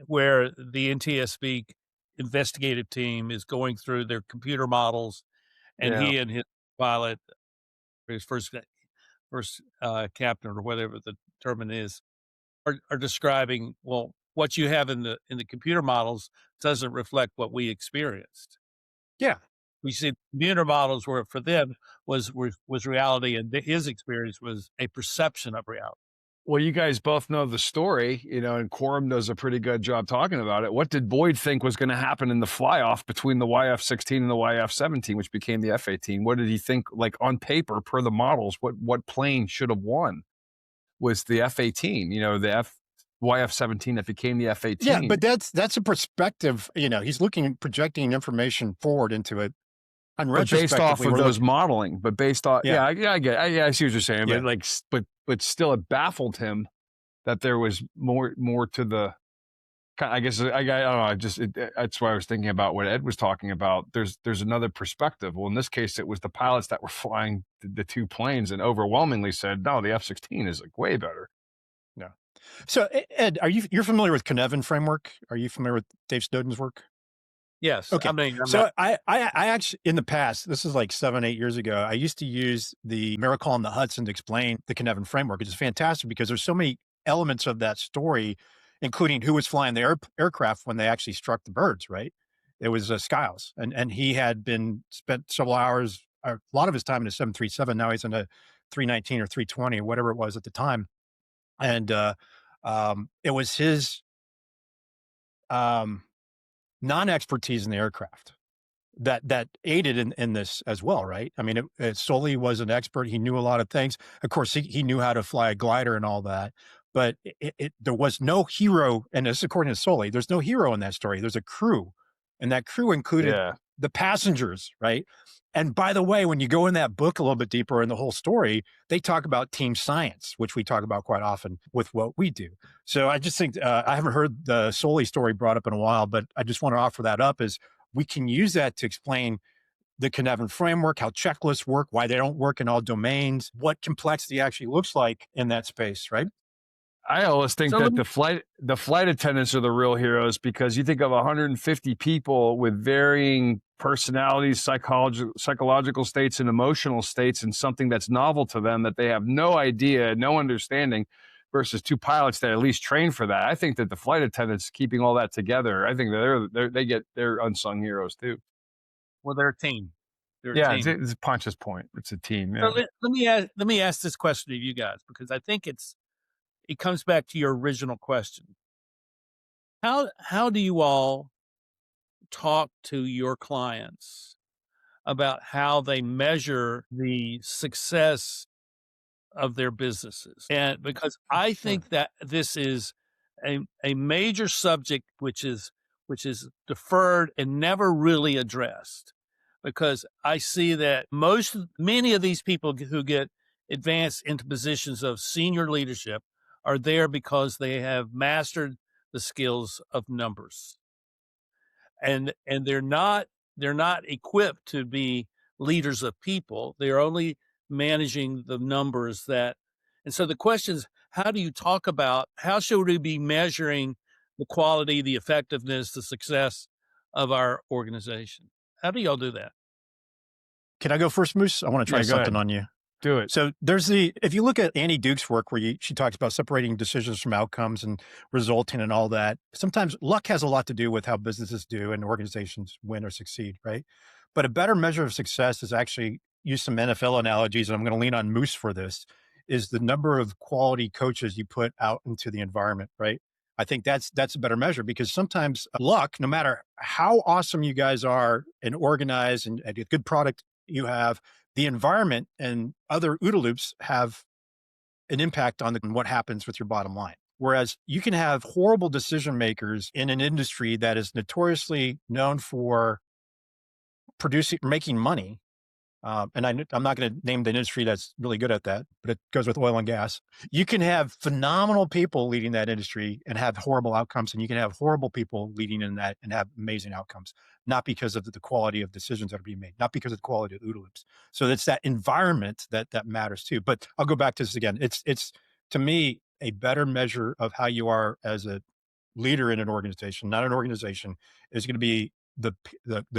where the NTSB investigative team is going through their computer models, and he and his pilot, his first captain or whatever the term is, are describing, well, what you have in the computer models doesn't reflect what we experienced. Yeah. We see computer models were, for them, was reality, and his experience was a perception of reality. Well, you guys both know the story, and Quorum does a pretty good job talking about it. What did Boyd think was going to happen in the fly-off between the YF-16 and the YF-17, which became the F-18? What did he think, like on paper, per the models, what plane should have won? Was the F-18, the YF-17 that became the F-18. Yeah, but that's a perspective. He's projecting information forward into it. Based off of those modeling, but based off, I get, I see what you're saying, but still, it baffled him that there was more to the. I guess I don't know. That's why I was thinking about what Ed was talking about. There's another perspective. Well, in this case, it was the pilots that were flying the two planes, and overwhelmingly said, no, the F-16 is like way better. No. So Ed, you're familiar with Cynefin framework? Are you familiar with Dave Snowden's work? Yes. Okay. I actually, in the past, this is like 7-8 years ago, I used to use the Miracle on the Hudson to explain the Cynefin framework. It's fantastic because there's so many elements of that story, including who was flying the aircraft when they actually struck the birds, right? It was Skiles. And he had spent several hours, a lot of his time in a 737. Now he's in a 319 or 320 or whatever it was at the time. And it was his non-expertise in the aircraft that aided in this as well, right? I mean, Sully was an expert. He knew a lot of things. Of course, he knew how to fly a glider and all that, but there was no hero. And this, according to Sully, there's no hero in that story. There's a crew, and that crew included the passengers, right? And by the way, when you go in that book a little bit deeper in the whole story, they talk about team science, which we talk about quite often with what we do. So I just think, I haven't heard the Sully story brought up in a while, but I just want to offer that up as we can use that to explain the Cynefin framework, how checklists work, why they don't work in all domains, what complexity actually looks like in that space, right? I always think that the flight attendants are the real heroes, because you think of 150 people with varying personalities, psychological states, and emotional states, and something that's novel to them that they have no idea, no understanding, versus two pilots that at least train for that. I think that the flight attendants keeping all that together, I think that they're unsung heroes too. Well, they're a team. It's Ponch's point. It's a team. Yeah. So let me ask this question to you guys, because I think it comes back to your original question. How do you all talk to your clients about how they measure the success of their businesses? And because I think that this is a major subject which is deferred and never really addressed, because I see that many of these people who get advanced into positions of senior leadership are there because they have mastered the skills of numbers, and they're not equipped to be leaders of people. They're only managing the numbers and so the question is, how do you talk about, how should we be measuring the quality, the effectiveness, the success of our organization? How do y'all do that? Can I go first, Moose? I want to try something on you. Do it. So if you look at Annie Duke's work where she talks about separating decisions from outcomes and resulting and all that, sometimes luck has a lot to do with how businesses do and organizations win or succeed, right? But a better measure of success is actually use some NFL analogies, and I'm going to lean on Moose for this, is the number of quality coaches you put out into the environment, right? I think that's a better measure, because sometimes luck, no matter how awesome you guys are and organized and a good product you have, the environment and other OODA loops have an impact on what happens with your bottom line. Whereas you can have horrible decision makers in an industry that is notoriously known for making money. And I'm not going to name the industry that's really good at that, but it goes with oil and gas. You can have phenomenal people leading that industry and have horrible outcomes, and you can have horrible people leading in that and have amazing outcomes, not because of the quality of decisions that are being made, not because of the quality of OODA loops. So it's that environment that matters too. But I'll go back to this again. It's to me a better measure of how you are as a leader in an organization, not an organization, is going to be the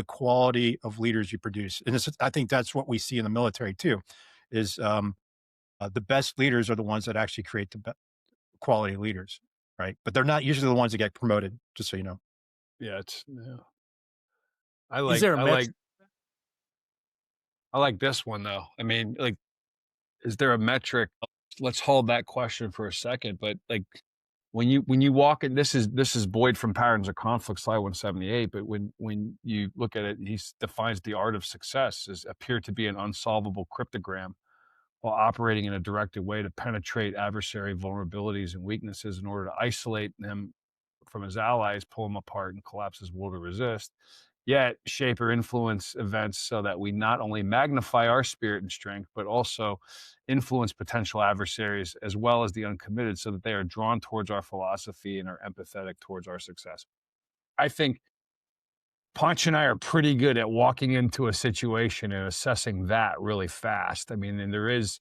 quality of leaders you produce. And I think that's what we see in the military too, is the best leaders are the ones that actually create the quality leaders, right? But they're not usually the ones that get promoted, just so you know. Yeah, Is there a metric? I like this one though. I mean, like, is there a metric? Let's hold that question for a second. But like, when you walk in, this is Boyd from Patterns of Conflict, slide 178. But when you look at it, he defines the art of success as appear to be an unsolvable cryptogram while operating in a directed way to penetrate adversary vulnerabilities and weaknesses in order to isolate them from his allies, pull them apart, and collapse his will to resist. Yet shape or influence events so that we not only magnify our spirit and strength, but also influence potential adversaries as well as the uncommitted so that they are drawn towards our philosophy and are empathetic towards our success. I think Ponch and I are pretty good at walking into a situation and assessing that really fast. I mean, and there is,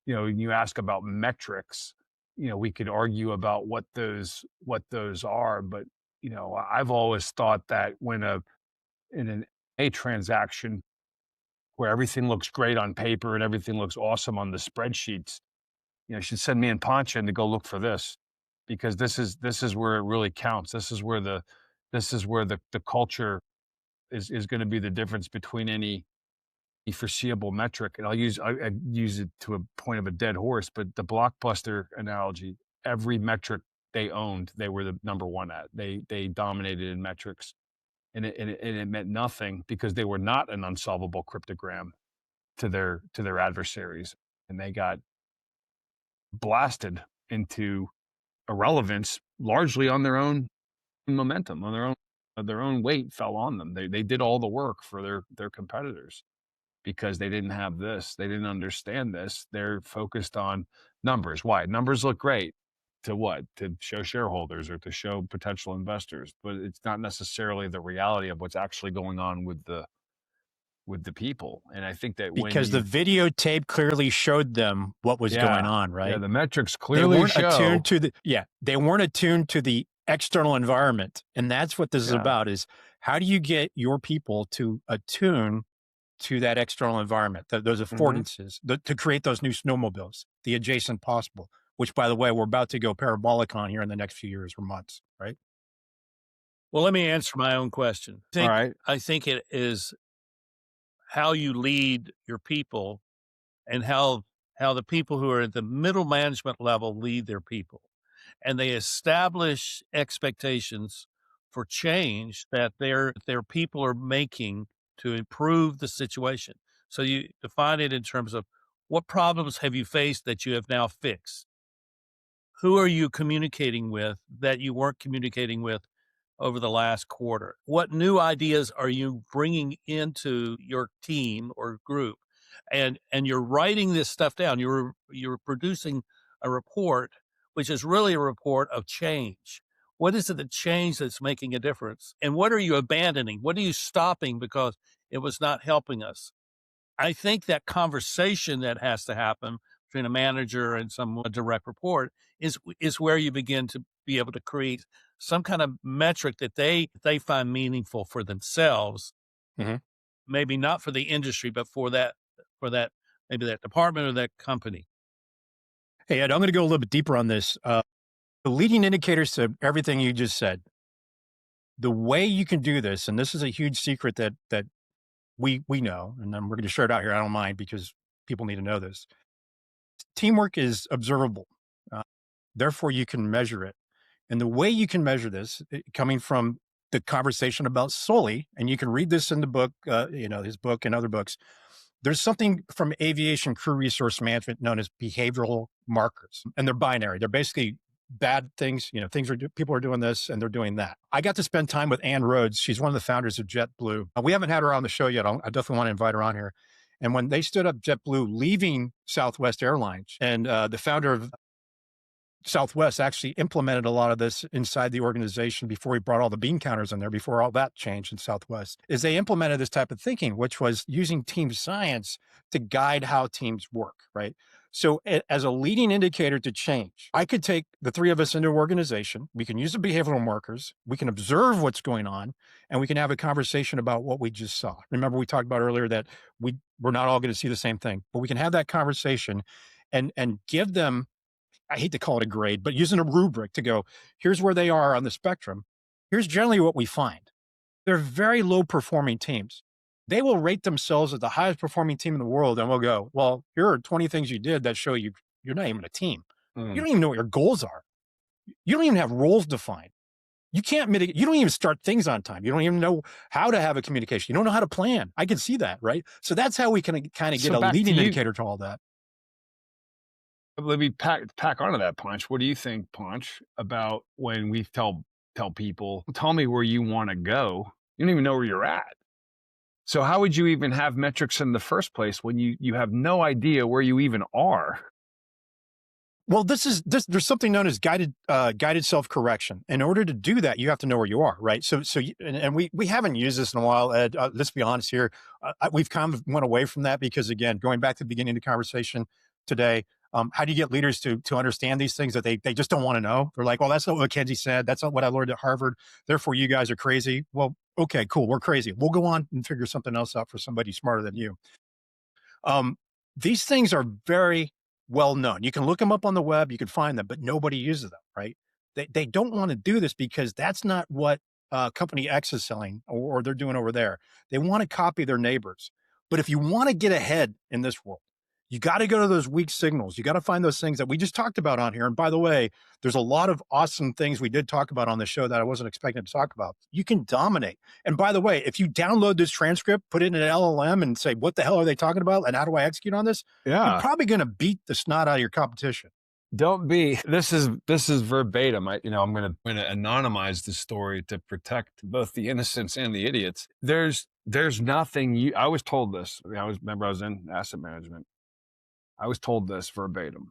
when you ask about metrics, we could argue about what those are, but I've always thought that in an A transaction where everything looks great on paper and everything looks awesome on the spreadsheets, you should send me and Poncha in to go look for this, because this is where it really counts. This is where the culture is going to be the difference between any foreseeable metric. And I use it to a point of a dead horse, but the Blockbuster analogy, every metric they owned, they were the number one at. They dominated in metrics. And it meant nothing because they were not an unsolvable cryptogram to their adversaries, and they got blasted into irrelevance largely on their own momentum, on their own weight fell on them. They did all the work for their competitors because they didn't have this, they didn't understand this. They're focused on numbers. Why? Numbers look great. To what? To show shareholders or to show potential investors, but it's not necessarily the reality of what's actually going on with the people. And I think that because the videotape clearly showed them what was going on, right? Yeah, the metrics clearly show. They weren't attuned to the external environment, and that's what this is about: is how do you get your people to attune to that external environment, those affordances, to create those new snowmobiles, the adjacent possible. Which, by the way, we're about to go parabolic on here in the next few years or months, right? Well, let me answer my own question. All right. I think it is how you lead your people and how the people who are at the middle management level lead their people. And they establish expectations for change that their people are making to improve the situation. So you define it in terms of what problems have you faced that you have now fixed? Who are you communicating with that you weren't communicating with over the last quarter? What new ideas are you bringing into your team or group? And you're writing this stuff down. You're producing a report, which is really a report of change. What is it that changed that's making a difference? And what are you abandoning? What are you stopping because it was not helping us? I think that conversation that has to happen between a manager and some direct report is where you begin to be able to create some kind of metric that they find meaningful for themselves. Maybe not for the industry, but for that maybe that department or that company. Hey, Ed, I'm going to go a little bit deeper on this. The leading indicators to everything you just said. The way you can do this, and this is a huge secret that we know, and then we're going to share it out here. I don't mind because people need to know this. Teamwork is observable. Therefore, you can measure it. And the way you can measure this, coming from the conversation about Sully, and you can read this in the book, his book and other books, there's something from aviation crew resource management known as behavioral markers, and they're binary. They're basically bad things. People are doing this and they're doing that. I got to spend time with Ann Rhodes. She's one of the founders of JetBlue. We haven't had her on the show yet. I definitely want to invite her on here. And when they stood up JetBlue, leaving Southwest Airlines, and the founder of Southwest actually implemented a lot of this inside the organization before he brought all the bean counters in there, before all that changed in Southwest, is they implemented this type of thinking, which was using team science to guide how teams work, right? So as a leading indicator to change, I could take the three of us into an organization. We can use the behavioral markers. We can observe what's going on, and we can have a conversation about what we just saw. Remember, we talked about earlier that we're not all going to see the same thing, but we can have that conversation and give them, I hate to call it a grade, but using a rubric to go, here's where they are on the spectrum. Here's generally what we find. They're very low performing teams. They will rate themselves as the highest performing team in the world. And we'll go, well, here are 20 things you did that show you're not even a team. You don't even know what your goals are. You don't even have roles defined. You can't mitigate. You don't even start things on time. You don't even know how to have a communication. You don't know how to plan. I can see that, right? So that's how we can kind of get a leading indicator to all that. Let me pack onto that, Punch. What do you think, Punch, about when we tell people, tell me where you want to go? You don't even know where you're at. So how would you even have metrics in the first place when you have no idea where you even are? Well, there's something known as guided self-correction. In order to do that, you have to know where you are, right? So we haven't used this in a while, Ed. Let's be honest here. We've kind of went away from that because, again, going back to the beginning of the conversation today, how do you get leaders to understand these things that they just don't want to know? They're like, well, that's not what McKinsey said. That's not what I learned at Harvard. Therefore, you guys are crazy. Well, okay, cool. We're crazy. We'll go on and figure something else out for somebody smarter than you. These things are very well known. You can look them up on the web. You can find them, but nobody uses them, right? They don't want to do this because that's not what company X is selling or they're doing over there. They want to copy their neighbors. But if you want to get ahead in this world, you got to go to those weak signals. You got to find those things that we just talked about on here. And by the way, there's a lot of awesome things we did talk about on the show that I wasn't expecting to talk about. You can dominate. And by the way, if you download this transcript, put it in an LLM and say, what the hell are they talking about? And how do I execute on this? Yeah. You're probably going to beat the snot out of your competition. Don't be. This is verbatim. I'm going to anonymize the story to protect both the innocents and the idiots. There's nothing I was told this. I was in asset management. I was told this verbatim.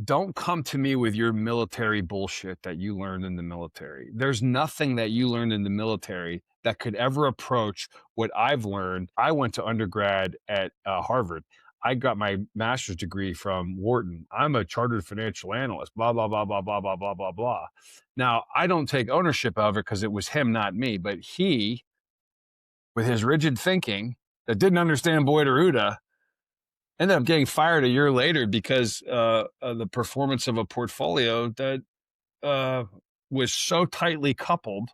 Don't come to me with your military bullshit that you learned in the military. There's nothing that you learned in the military that could ever approach what I've learned. I went to undergrad at Harvard. I got my master's degree from Wharton. I'm a chartered financial analyst, blah, blah, blah, blah, blah, blah, blah, blah, blah. Now, I don't take ownership of it because it was him, not me, but he, with his rigid thinking that didn't understand Boyd OODA, ended up getting fired a year later because of the performance of a portfolio that was so tightly coupled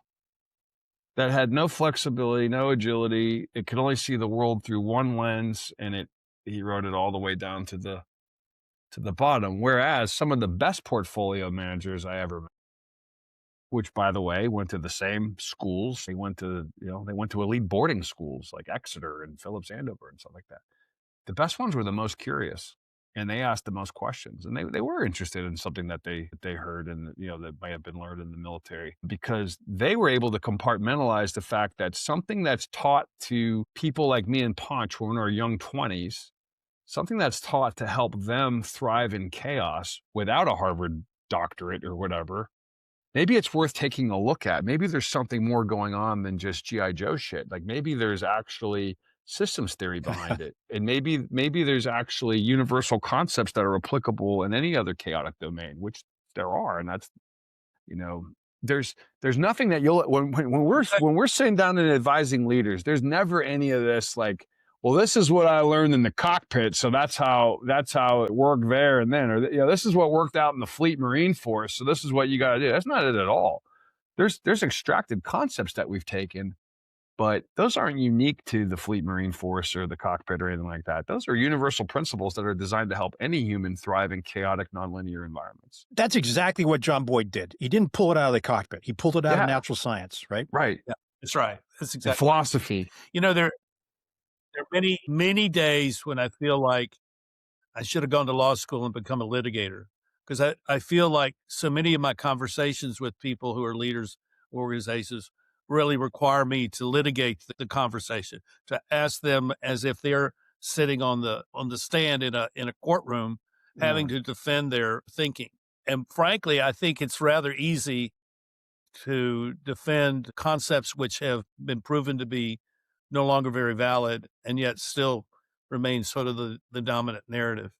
that had no flexibility, no agility. It could only see the world through one lens, and he wrote it all the way down to the bottom. Whereas some of the best portfolio managers I ever met, which by the way went to the same schools, they went to elite boarding schools like Exeter and Phillips Andover and stuff like that. The best ones were the most curious, and they asked the most questions, and they were interested in something that they heard and that might have been learned in the military, because they were able to compartmentalize the fact that something that's taught to people like me and Ponch when we're in our young 20s, something that's taught to help them thrive in chaos without a Harvard doctorate or whatever, maybe it's worth taking a look at. Maybe there's something more going on than just G.I. Joe shit. Like maybe there's actually systems theory behind it. And maybe there's actually universal concepts that are applicable in any other chaotic domain, which there are. And that's, there's nothing that when we're sitting down and advising leaders, there's never any of this like, well, this is what I learned in the cockpit, so that's how it worked there and then, or this is what worked out in the Fleet Marine Force, so this is what you got to do. That's not it at all. There's extracted concepts that we've taken, But those aren't unique to the Fleet Marine Force or the cockpit or anything like that. Those are universal principles that are designed to help any human thrive in chaotic, nonlinear environments. That's exactly what John Boyd did. He didn't pull it out of the cockpit. He pulled it out Yeah. of natural science, right? Right. Yeah, that's right. That's The exactly. philosophy. There are many, many days when I feel like I should have gone to law school and become a litigator, because I feel like so many of my conversations with people who are leaders of organizations really require me to litigate the conversation, to ask them as if they're sitting on the stand in a courtroom, having to defend their thinking. And frankly, I think it's rather easy to defend concepts which have been proven to be no longer very valid and yet still remain sort of the dominant narrative.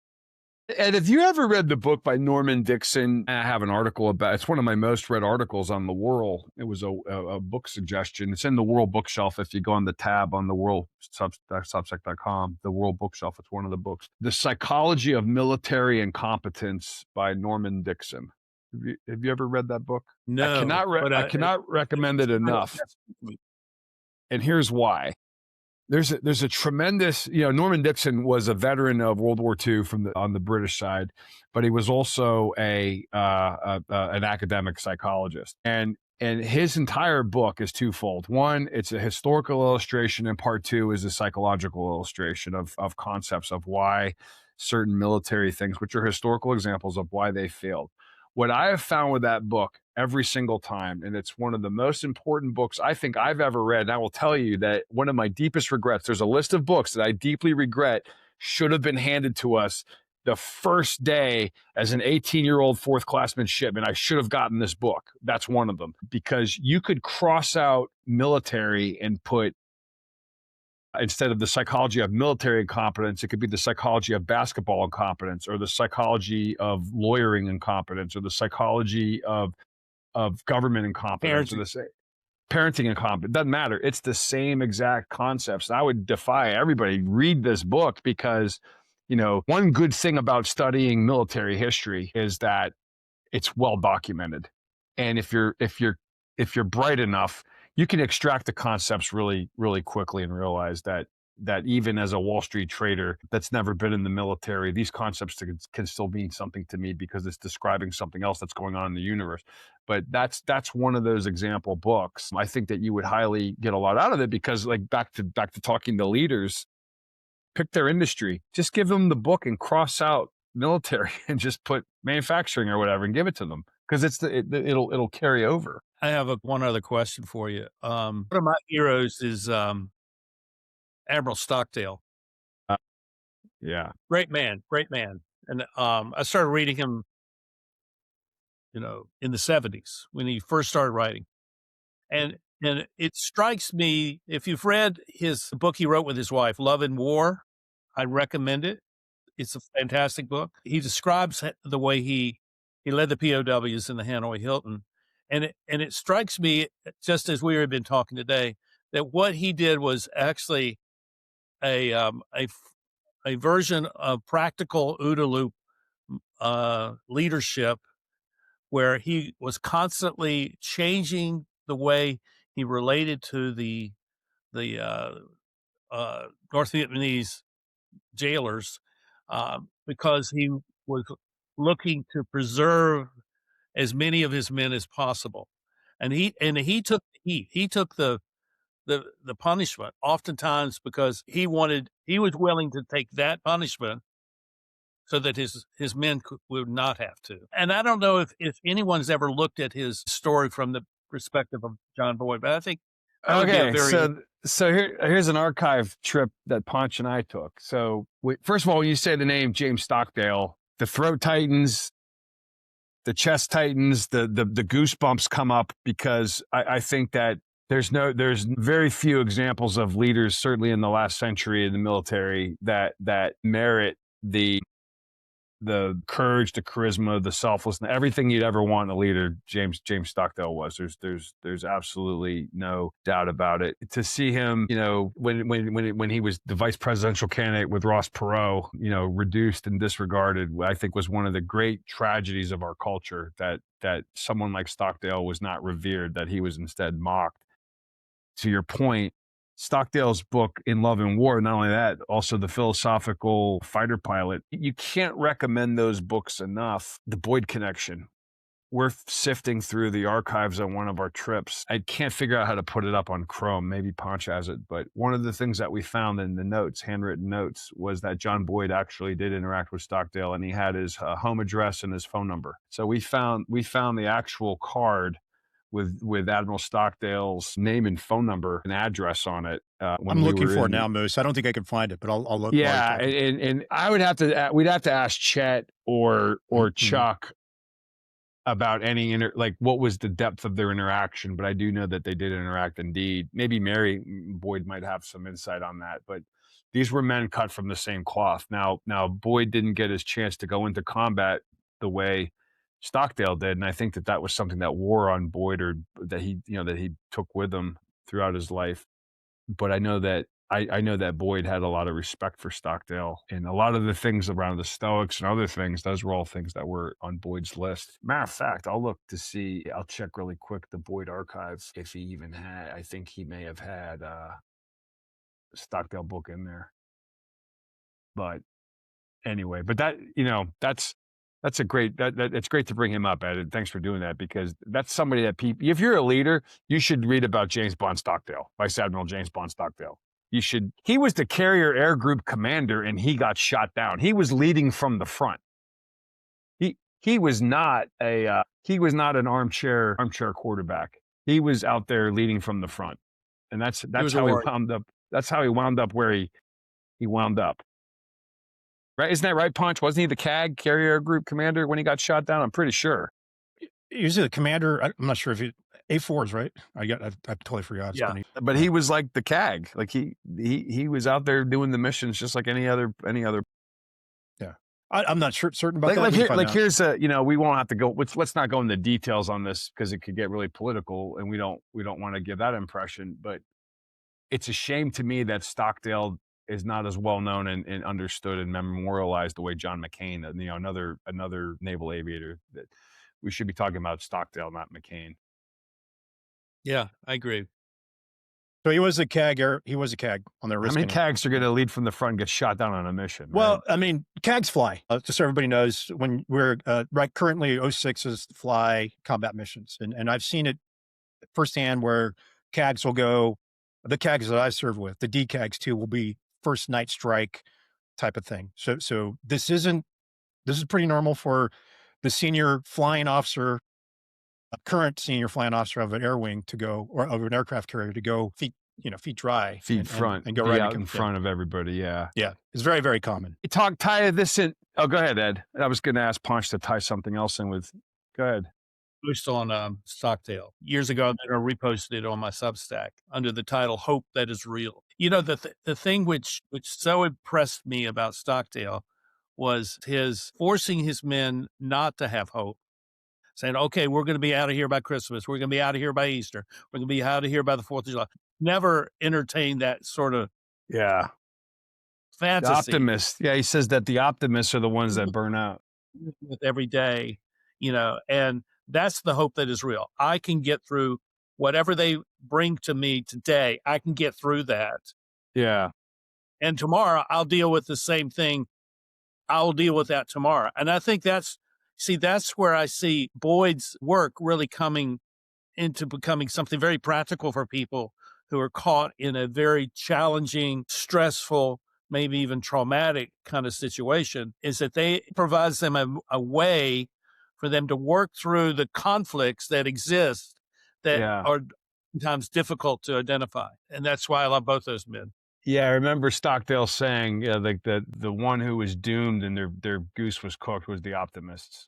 And if you ever read the book by Norman Dixon, I have an article about it's one of my most read articles on the Whirl. It was a book suggestion. It's in the Whirl bookshelf. If you go on the tab on the Whirl Substack.com, the Whirl bookshelf, it's one of the books. The Psychology of Military Incompetence by Norman Dixon. Have you ever read that book? No, I cannot recommend it enough. And here's why. There's a tremendous, Norman Dixon was a veteran of World War II on the British side, but he was also an academic psychologist. And his entire book is twofold. One, it's a historical illustration, and part two is a psychological illustration of concepts of why certain military things, which are historical examples of why they failed. What I have found with that book every single time, and it's one of the most important books I think I've ever read, and I will tell you that one of my deepest regrets, there's a list of books that I deeply regret should have been handed to us the first day as an 18-year-old fourth class midshipman. I should have gotten this book. That's one of them, because you could cross out military and put, instead of the psychology of military incompetence, it could be the psychology of basketball incompetence, or the psychology of lawyering incompetence, or the psychology of government incompetence, or the parenting incompetence. It doesn't matter. It's the same exact concepts. And I would defy everybody, read this book, because, one good thing about studying military history is that it's well documented. And if you're bright enough, you can extract the concepts really, really quickly and realize that even as a Wall Street trader that's never been in the military, these concepts can still mean something to me, because it's describing something else that's going on in the universe. But that's one of those example books. I think that you would highly get a lot out of it, because, like, back to talking to leaders, pick their industry, just give them the book and cross out military and just put manufacturing or whatever and give it to them, because it'll carry over. I have one other question for you. One of my heroes is Admiral Stockdale. Yeah. Great man. And I started reading him, in the 70s when he first started writing. And it strikes me, if you've read his book he wrote with his wife, Love and War, I recommend it. It's a fantastic book. He describes the way he led the POWs in the Hanoi Hilton. And it strikes me, just as we have been talking today, that what he did was actually a version of practical OODA loop leadership, where he was constantly changing the way he related to the North Vietnamese jailers, because he was looking to preserve as many of his men as possible. And he took the heat. He took the punishment oftentimes, because he was willing to take that punishment so that his men would not have to. And I don't know if anyone's ever looked at his story from the perspective of John Boyd, but I think that would be a very... So here's an archive trip that Ponch and I took. So first of all, when you say the name James Stockdale, the throat tightens, the chest tightens, the goosebumps come up, because I think that there's very few examples of leaders, certainly in the last century in the military, that merit the courage, the charisma, the selflessness, everything you'd ever want in a leader. James Stockdale was. There's absolutely no doubt about it. To see him, when he was the vice presidential candidate with Ross Perot, reduced and disregarded, I think was one of the great tragedies of our culture, that someone like Stockdale was not revered, that he was instead mocked. To your point, Stockdale's book, In Love and War, not only that, also The Philosophical Fighter Pilot. You can't recommend those books enough. The Boyd Connection. We're sifting through the archives on one of our trips. I can't figure out how to put it up on Chrome. Maybe Ponch has it. But one of the things that we found in the notes, handwritten notes, was that John Boyd actually did interact with Stockdale, and he had his home address and his phone number. So we found the actual card with Admiral Stockdale's name and phone number and address on it. I'm looking for it now, Moose. I don't think I can find it, but I'll look. Yeah, and I would have to, we'd have to ask Chet or Chuck about any what was the depth of their interaction. But I do know that they did interact indeed. Maybe Mary Boyd might have some insight on that, but these were men cut from the same cloth. Now Boyd didn't get his chance to go into combat the way Stockdale did, and I think that was something that wore on Boyd, or that he took with him throughout his life. But I know that Boyd had a lot of respect for Stockdale, and a lot of the things around the Stoics and other things, those were all things that were on Boyd's list. Matter of fact, I'll check really quick the Boyd archives if he even had. I think he may have had a Stockdale book in there. But anyway, that's a great, it's great to bring him up, Ed. Thanks for doing that, because that's somebody that if you're a leader, you should read about James Bond Stockdale, Vice Admiral James Bond Stockdale. He was the Carrier Air Group commander, and he got shot down. He was leading from the front. He was not an armchair quarterback. He was out there leading from the front. And that's how he wound up. That's how he wound up where he wound up. Right? Isn't that right, Ponch? Wasn't he the CAG, Carrier Air Group commander, when he got shot down? I'm pretty sure. He was the commander. I'm not sure if he A4s, right? I totally forgot. Yeah, but he was like the CAG. Like he was out there doing the missions just like any other. Yeah, I'm not certain about that. Here's we won't have to go. Let's not go into details on this, because it could get really political, and we don't want to give that impression. But it's a shame to me that Stockdale is not as well known and understood and memorialized the way John McCain, another naval aviator. That we should be talking about Stockdale, not McCain. Yeah, I agree. So he was a CAG on their risk. How many CAGs are going to lead from the front and get shot down on a mission? Right? Well, I mean, CAGs fly. Just so everybody knows, when we're currently 06s fly combat missions, and I've seen it firsthand where CAGs will go. The CAGs that I serve with, the DCAGs too, will be first night strike type of thing. So this is pretty normal for the senior flying officer, a current senior flying officer of an air wing to go, or of an aircraft carrier to go feet dry, front, and go right out in front of everybody. Yeah. It's very, very common. Tie this in. Oh, go ahead, Ed. I was going to ask Ponch to tie something else in with. Go ahead. Based on Stockdale. Years ago, I reposted it on my Substack under the title "Hope That Is Real." The thing which so impressed me about Stockdale was his forcing his men not to have hope, saying, "Okay, we're going to be out of here by Christmas. We're going to be out of here by Easter. We're going to be out of here by the 4th of July." Never entertained that sort of fantasy. The optimists. Yeah, he says that the optimists are the ones that burn out with every day, and that's the hope that is real. I can get through whatever they bring to me today. I can get through that. Yeah. And tomorrow I'll deal with the same thing. I'll deal with that tomorrow. And I think that's where I see Boyd's work really coming into becoming something very practical for people who are caught in a very challenging, stressful, maybe even traumatic kind of situation, is that they provides them a way for them to work through the conflicts that exist that are sometimes difficult to identify. And that's why I love both those men. Yeah, I remember Stockdale saying, like the one who was doomed and their goose was cooked was the optimists.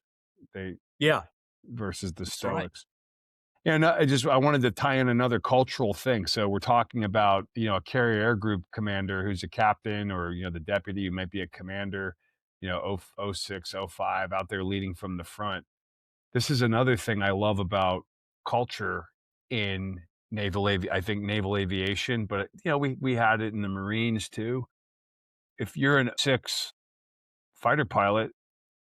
Versus the Stoics. Right. And I wanted to tie in another cultural thing. So we're talking about, a Carrier Air Group commander who's a captain, or, the deputy who might be a commander, 06, 05, out there leading from the front. This is another thing I love about culture in naval aviation, but we had it in the Marines too. If you're an 6 fighter pilot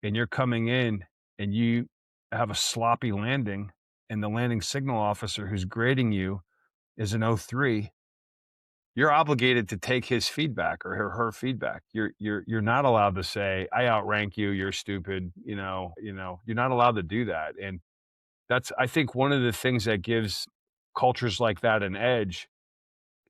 and you're coming in and you have a sloppy landing, and the landing signal officer who's grading you is an 03, you're obligated to take his feedback or her feedback. You're not allowed to say, I outrank you, you're stupid, you're not allowed to do that. And that's, I think, one of the things that gives cultures like that an edge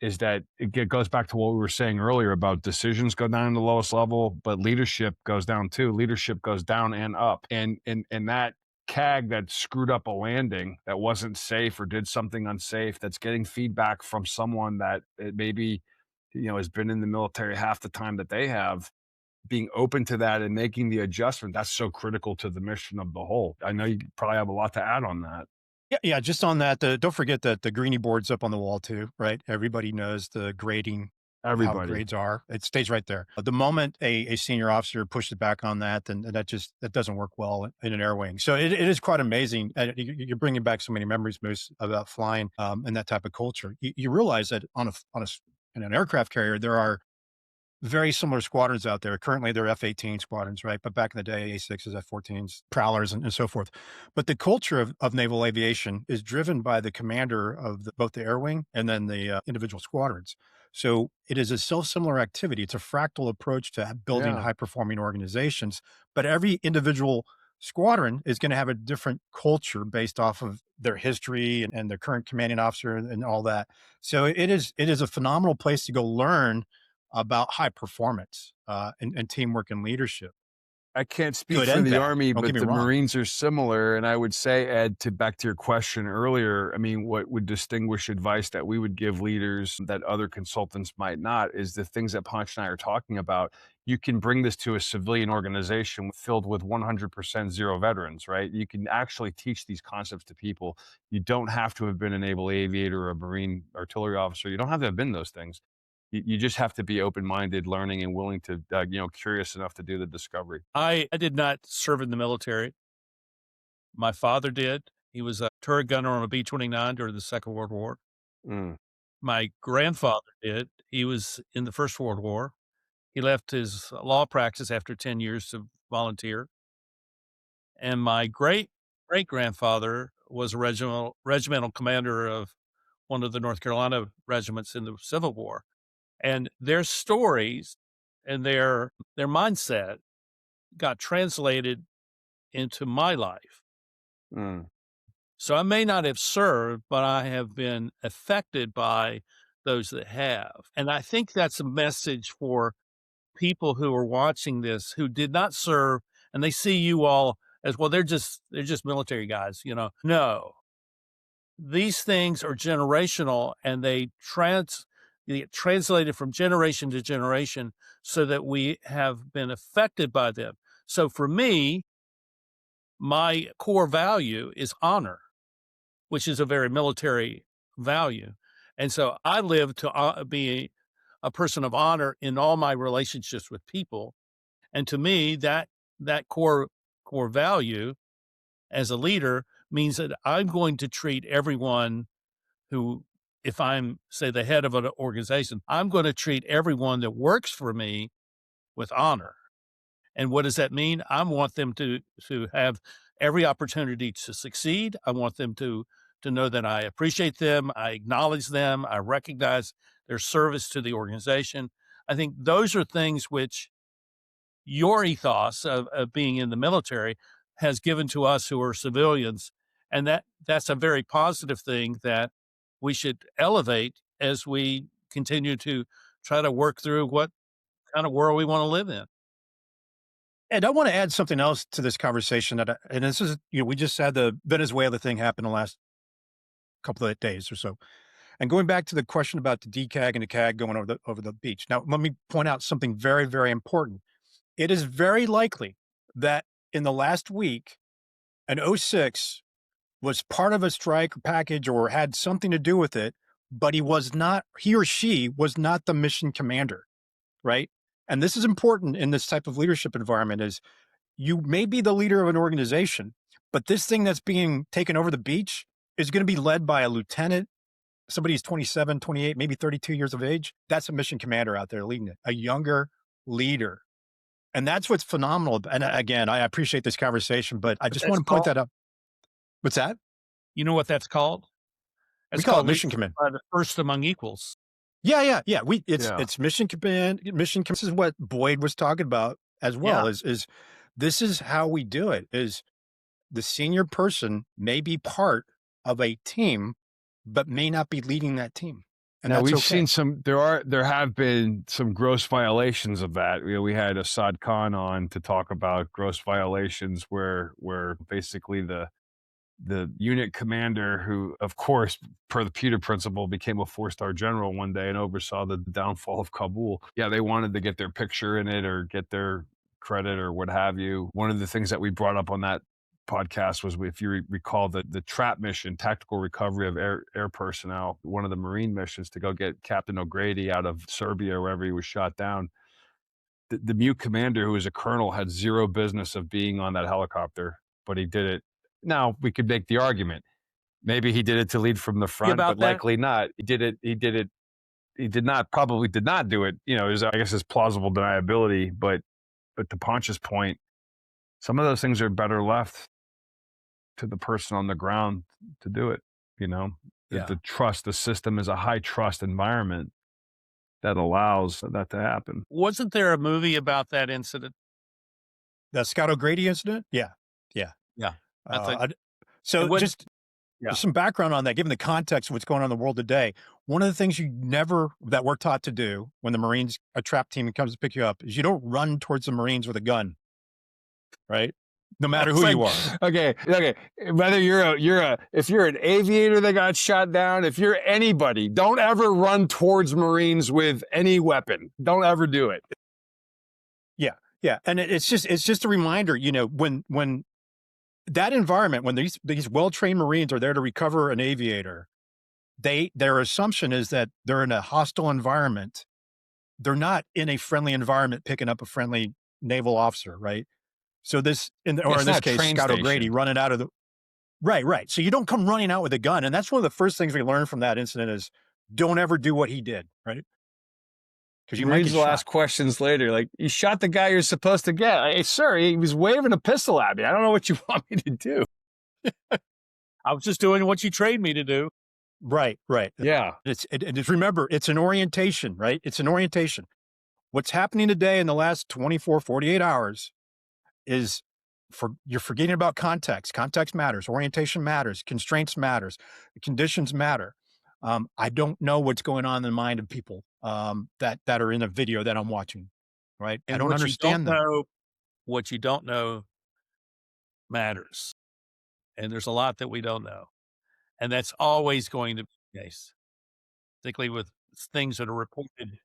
is that goes back to what we were saying earlier about decisions go down to the lowest level, but leadership goes down too. Leadership goes down and up. And that CAG that screwed up a landing that wasn't safe or did something unsafe, that's getting feedback from someone that maybe, has been in the military half the time that they have, being open to that and making the adjustment, that's so critical to the mission of the whole. I know you probably have a lot to add on that. Yeah. Just on that, don't forget that the greenie board's up on the wall too, right? Everybody knows the grading, how Everybody. grades are. It stays right there. The moment a senior officer pushes back on that, then that doesn't work well in an air wing. So it is quite amazing. You're bringing back so many memories, Moose, about flying and that type of culture. You realize that in an aircraft carrier, there are very similar squadrons out there. Currently, they're F-18 squadrons, right? But back in the day, A-6s, F-14s, Prowlers, and so forth. But the culture of naval aviation is driven by the commander of both the air wing and then the individual squadrons. So it is a self-similar activity. It's a fractal approach to building Yeah. high-performing organizations. But every individual squadron is going to have a different culture based off of their history and their current commanding officer and all that. So it is a phenomenal place to go learn about high performance and teamwork and leadership. I can't speak Good for and the bad. Army, Don't but get me the wrong. Marines are similar. And I would say, Ed, back to your question earlier, I mean, what would distinguish advice that we would give leaders that other consultants might not is the things that Ponch and I are talking about. You can bring this to a civilian organization filled with 100% zero veterans, right? You can actually teach these concepts to people. You don't have to have been a naval aviator or a Marine artillery officer. You don't have to have been those things. You just have to be open-minded, learning, and willing to, curious enough to do the discovery. I did not serve in the military. My father did. He was a turret gunner on a B-29 during the Second World War. Mm. My grandfather did. He was in the First World War. He left his law practice after 10 years to volunteer. And my great-grandfather was a regimental commander of one of the North Carolina regiments in the Civil War. And their stories and their mindset got translated into my life. Mm. So I may not have served, but I have been affected by those that have. And I think that's a message for people who are watching this who did not serve, and they see you all as, well, they're just military guys, No. These things are generational, and they get translated from generation to generation so that we have been affected by them. So for me, my core value is honor, which is a very military value. And so I live to be a person of honor in all my relationships with people. And to me, that core value as a leader means that I'm going to treat everyone who, if I'm, say, the head of an organization, I'm going to treat everyone that works for me with honor. And what does that mean? I want them to have every opportunity to succeed. I want them to know that I appreciate them, I acknowledge them, I recognize their service to the organization. I think those are things which your ethos of being in the military has given to us who are civilians. And that's a very positive thing that we should elevate as we continue to try to work through what kind of world we want to live in. And I want to add something else to this conversation and this is, we just had the Venezuela thing happen the last couple of days or so. And going back to the question about the DCAG and the CAG going over the beach. Now, let me point out something very, very important. It is very likely that in the last week, an 06 was part of a strike package or had something to do with it, but he or she was not the mission commander, right? And this is important in this type of leadership environment is you may be the leader of an organization, but this thing that's being taken over the beach is going to be led by a lieutenant, somebody who's 27, 28, maybe 32 years of age. That's a mission commander out there leading it, a younger leader. And that's what's phenomenal. And again, I appreciate this conversation, but I just want to point that out. What's that? You know what that's called? We call it mission command. The first among equals. Yeah. Yeah. It's mission command. This is what Boyd was talking about as well. Yeah. Is this is how we do it? Is the senior person may be part of a team, but may not be leading that team, and Now that's we've okay. seen there have been some gross violations of that. We had Assad Khan on to talk about gross violations where basically the unit commander, who of course per the Peter principle became a 4-star general one day and oversaw the downfall of Kabul. Yeah, they wanted to get their picture in it or get their credit or what have you. One of the things that we brought up on that podcast was, if you recall, the trap mission, tactical recovery of air personnel, one of the Marine missions to go get Captain O'Grady out of Serbia, wherever he was shot down. The mute commander, who was a colonel, had zero business of being on that helicopter, but he did it. Now we could make the argument, maybe he did it to lead from the front, but likely not. He did it. He probably did not do it. I guess it's plausible deniability, but to Ponch's point, some of those things are better left to the person on the ground to do it. The trust, the system is a high trust environment that allows that to happen. Wasn't there a movie about that incident? The Scott O'Grady incident? Yeah. So just some background on that, given the context of what's going on in the world today. One of the things that we're taught to do when the Marines, a trap team comes to pick you up, is you don't run towards the Marines with a gun, right? No matter who you are. Okay. Whether if you're an aviator that got shot down, if you're anybody, don't ever run towards Marines with any weapon. Don't ever do it. Yeah. And it's just a reminder, when that environment, when these well-trained Marines are there to recover an aviator, their assumption is that they're in a hostile environment. They're not in a friendly environment picking up a friendly naval officer, right? So in this case, Scott O'Grady running out of the right. So you don't come running out with a gun, and that's one of the first things we learned from that incident is don't ever do what he did, right? Because you might get shot. Ask questions later, like, you shot the guy you're supposed to get. Hey, sir, he was waving a pistol at me. I don't know what you want me to do. I was just doing what you trained me to do. Right. Yeah. Remember, it's an orientation, right? It's an orientation. What's happening today in the last 24, 48 hours is you're forgetting about context. Context matters. Orientation matters. Constraints matters. Conditions matter. I don't know what's going on in the mind of people that are in a video that I'm watching, right? And I don't understand them. What you don't know matters. And there's a lot that we don't know. And that's always going to be the case, particularly with things that are reported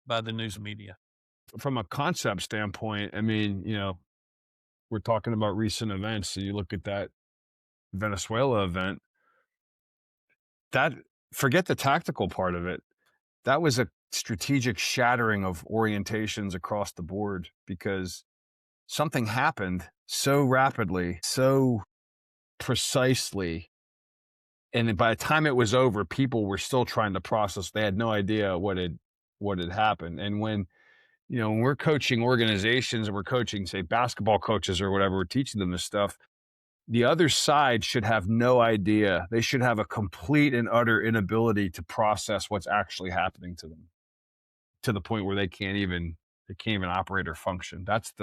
by the news media. From a concept standpoint, I mean, we're talking about recent events. So you look at that Venezuela event, forget the tactical part of it. That was a strategic shattering of orientations across the board because something happened so rapidly, so precisely. And by the time it was over, people were still trying to process. They had no idea what had happened. And when we're coaching organizations and we're coaching, say, basketball coaches or whatever, we're teaching them this stuff, the other side should have no idea. They should have a complete and utter inability to process what's actually happening to them, to the point where they can't even operate or function. That's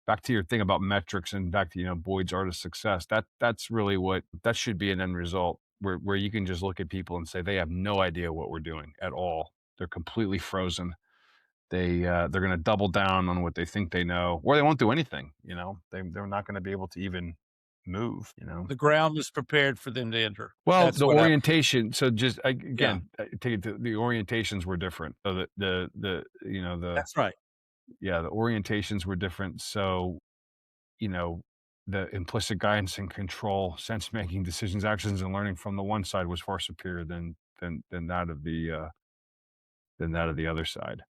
back to your thing about metrics and back to, Boyd's art of success. That's really that should be an end result where you can just look at people and say, they have no idea what we're doing at all. They're completely frozen. They're going to double down on what they think they know, or they won't do anything. They're not going to be able to even move. The ground is prepared for them to enter. Well, that's the orientation. So just again, take it to the orientations were different. So that's right. Yeah, the orientations were different. So, the implicit guidance and control, sense making, decisions, actions, and learning from the one side was far superior than that of the other side.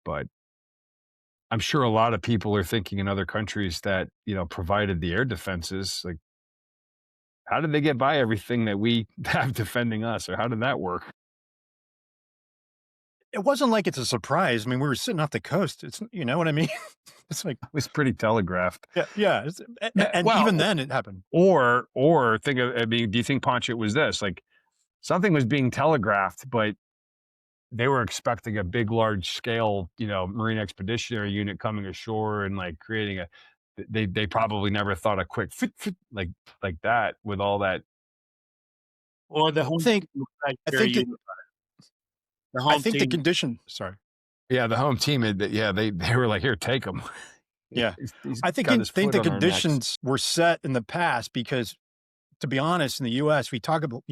But I'm sure a lot of people are thinking in other countries that, provided the air defenses, like, how did they get by everything that we have defending us? Or how did that work? It wasn't like it's a surprise. I mean, we were sitting off the coast. It's, you know what I mean? It's like, it was pretty telegraphed. Yeah. And even then it happened. Or do you think, Ponch, it was this? Like, something was being telegraphed, but they were expecting a big, large scale, Marine Expeditionary Unit coming ashore and like creating they probably never thought a quick like that with all that. Or the home think- team was I like very think that- unified. The I home think the team. condition. Sorry. Yeah, the home team, they were like, here, take them. Yeah. He's I think got his think foot the on our necks. conditions were set in the past because, to be honest, in the U.S. we talk about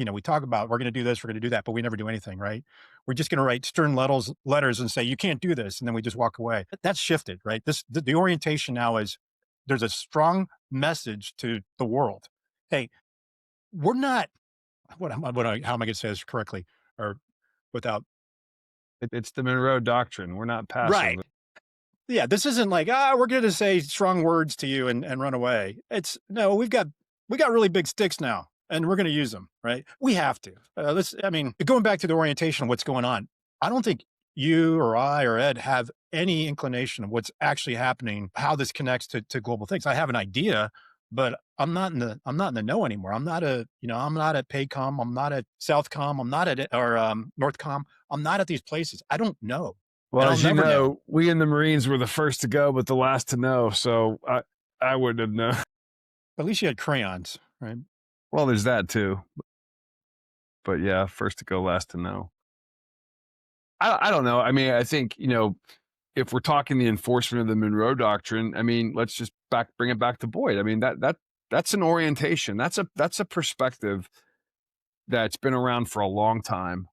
we're going to do this, we're going to do that, but we never do anything, right? We're just going to write stern letters and say you can't do this, and then we just walk away. That's shifted, right? The orientation now is there's a strong message to the world. Hey, we're not. How am I going to say this correctly or without? It's the Monroe Doctrine. We're not passive. Right. Yeah, this isn't like, we're going to say strong words to you and run away. It's no, we got really big sticks now and we're going to use them, right? We have to. Going back to the orientation, what's going on? I don't think you or I or Ed have any inclination of what's actually happening, how this connects to global things. I have an idea, but I'm not in the know anymore. I'm not I'm not at PACOM. I'm not at Southcom. I'm not at Northcom. I'm not at these places. I don't know. Well, And as I'll you never know, we in the Marines were the first to go, but the last to know. So I wouldn't have known. At least you had crayons, right? Well, there's that too. But yeah, first to go, last to know. I don't know. I mean, I think, if we're talking the enforcement of the Monroe Doctrine, I mean, let's just bring it back to Boyd. I mean, that's an orientation. That's a perspective that's been around for a long time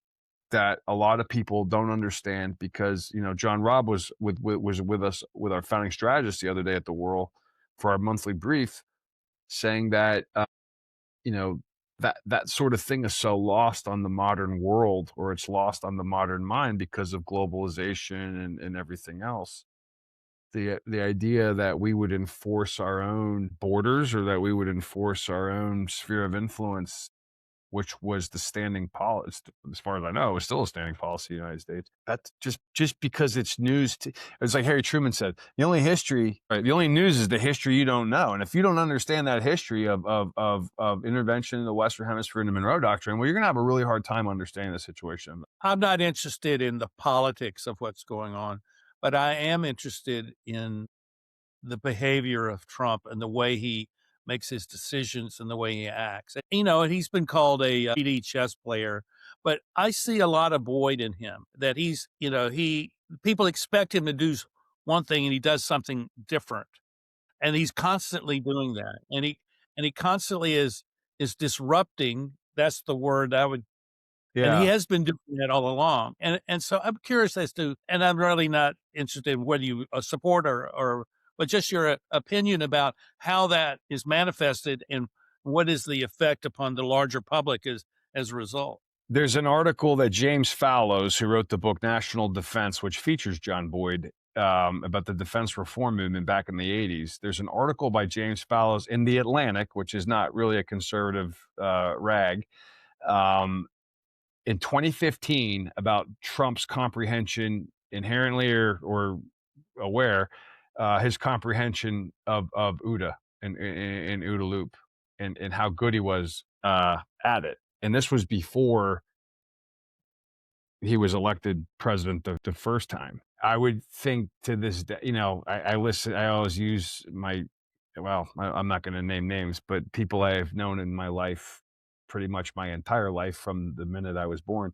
that a lot of people don't understand because, John Robb was with us with our founding strategist the other day at the Whirl for our monthly brief, saying that, that sort of thing is so lost on the modern world, or it's lost on the modern mind because of globalization and everything else. The idea that we would enforce our own borders or that we would enforce our own sphere of influence, which was the standing policy, as far as I know, it was still a standing policy in the United States. That's just because it's news. It's like Harry Truman said, the only news is the history you don't know. And if you don't understand that history of intervention in the Western Hemisphere and the Monroe Doctrine, well, you're going to have a really hard time understanding the situation. I'm not interested in the politics of what's going on, but I am interested in the behavior of Trump and the way he makes his decisions and the way he acts. And he's been called a 3D chess player, but I see a lot of Boyd in him, that people expect him to do one thing and he does something different. And he's constantly doing that. And he constantly is disrupting. That's the word I would. Yeah. And he has been doing that all along. And so I'm curious as to, and I'm really not interested in whether you support or but just your opinion about how that is manifested and what is the effect upon the larger public as a result. There's an article that James Fallows, who wrote the book National Defense, which features John Boyd, about the defense reform movement back in the 80s. There's an article by James Fallows in The Atlantic, which is not really a conservative rag, in 2015 about Trump's comprehension, inherently or aware, his comprehension of OODA and OODA loop and how good he was at it. And this was before he was elected president the first time. I would think to this day, I listen, I always use I'm not going to name names, but people I have known in my life, pretty much my entire life from the minute I was born,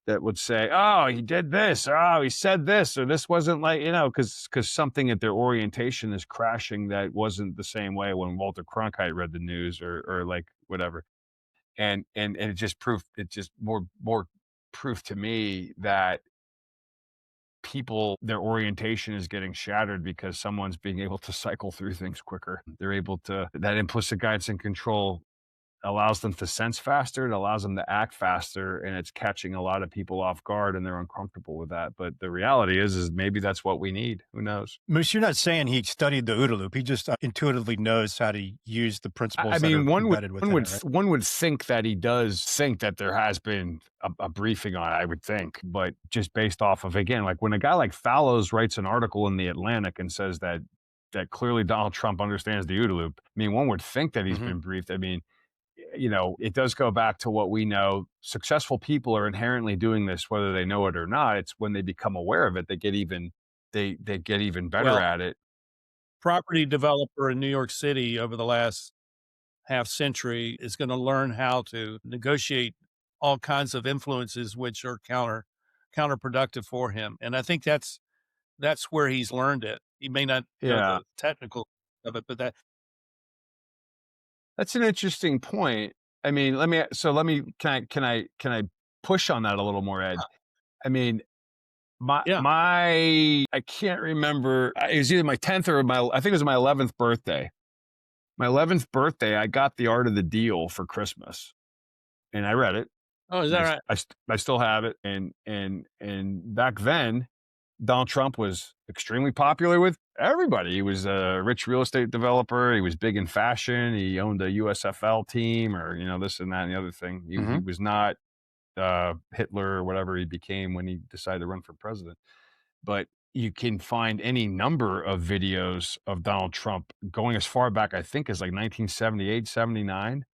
that would say, oh, he did this, or oh, he said this, or this wasn't like, because something at their orientation is crashing that wasn't the same way when Walter Cronkite read the news or like whatever. And it just more proof to me that their orientation is getting shattered because someone's being able to cycle through things quicker. They're able to, that implicit guidance and control allows them to sense faster. It allows them to act faster, and it's catching a lot of people off guard, and they're uncomfortable with that. But the reality is maybe that's what we need. Who knows? Moose, you're not saying he studied the OODA loop. He just intuitively knows how to use the principles. I mean, one would right? think that he does think that there has been a briefing on it, I would think, but just based off of, again, like when a guy like Fallows writes an article in The Atlantic and says that clearly Donald Trump understands the OODA loop, I mean, one would think that he's been briefed. I mean, it does go back to what we know. Successful people are inherently doing this, whether they know it or not. It's when they become aware of it, they get even better Well, at it. property developer in New York City over the last half century is going to learn how to negotiate all kinds of influences which are counterproductive for him. And I think that's where he's learned it. He may not know Yeah. the technical of it, but That's an interesting point. I mean, can I push on that a little more, Ed? I mean, yeah. I can't remember. It was either my 10th or I think it was my 11th birthday. My 11th birthday, I got The Art of the Deal for Christmas, and I read it. Oh, is that right? I still have it. And back then, Donald Trump was extremely popular with everybody. He was a rich real estate developer. He was big in fashion. He owned a USFL team, or this and that and the other thing. He was not Hitler or whatever he became when he decided to run for president. But you can find any number of videos of Donald Trump going as far back, I think, as like 1978, 79,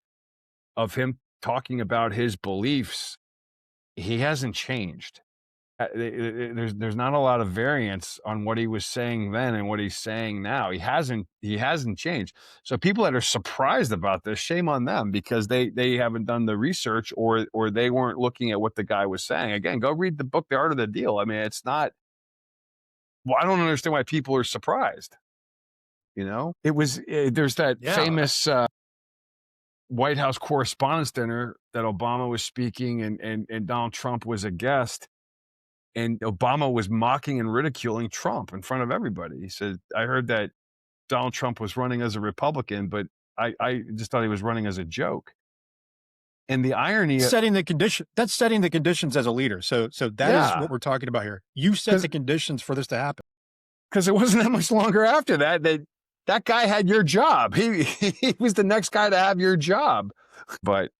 of him talking about his beliefs. He hasn't changed. There's not a lot of variance on what he was saying then and what he's saying now. He hasn't changed. So people that are surprised about this, shame on them, because they haven't done the research, or they weren't looking at what the guy was saying. Again, go read the book, The Art of the Deal. I mean, it's not. Well, I don't understand why people are surprised. It was there's that famous White House Correspondents' Dinner that Obama was speaking, and Donald Trump was a guest. And Obama was mocking and ridiculing Trump in front of everybody. He said, I heard that Donald Trump was running as a Republican, but I just thought he was running as a joke. And the irony that's setting the conditions as a leader. So that is what we're talking about here. You set the conditions for this to happen. Because it wasn't that much longer after that that guy had your job. He was the next guy to have your job. But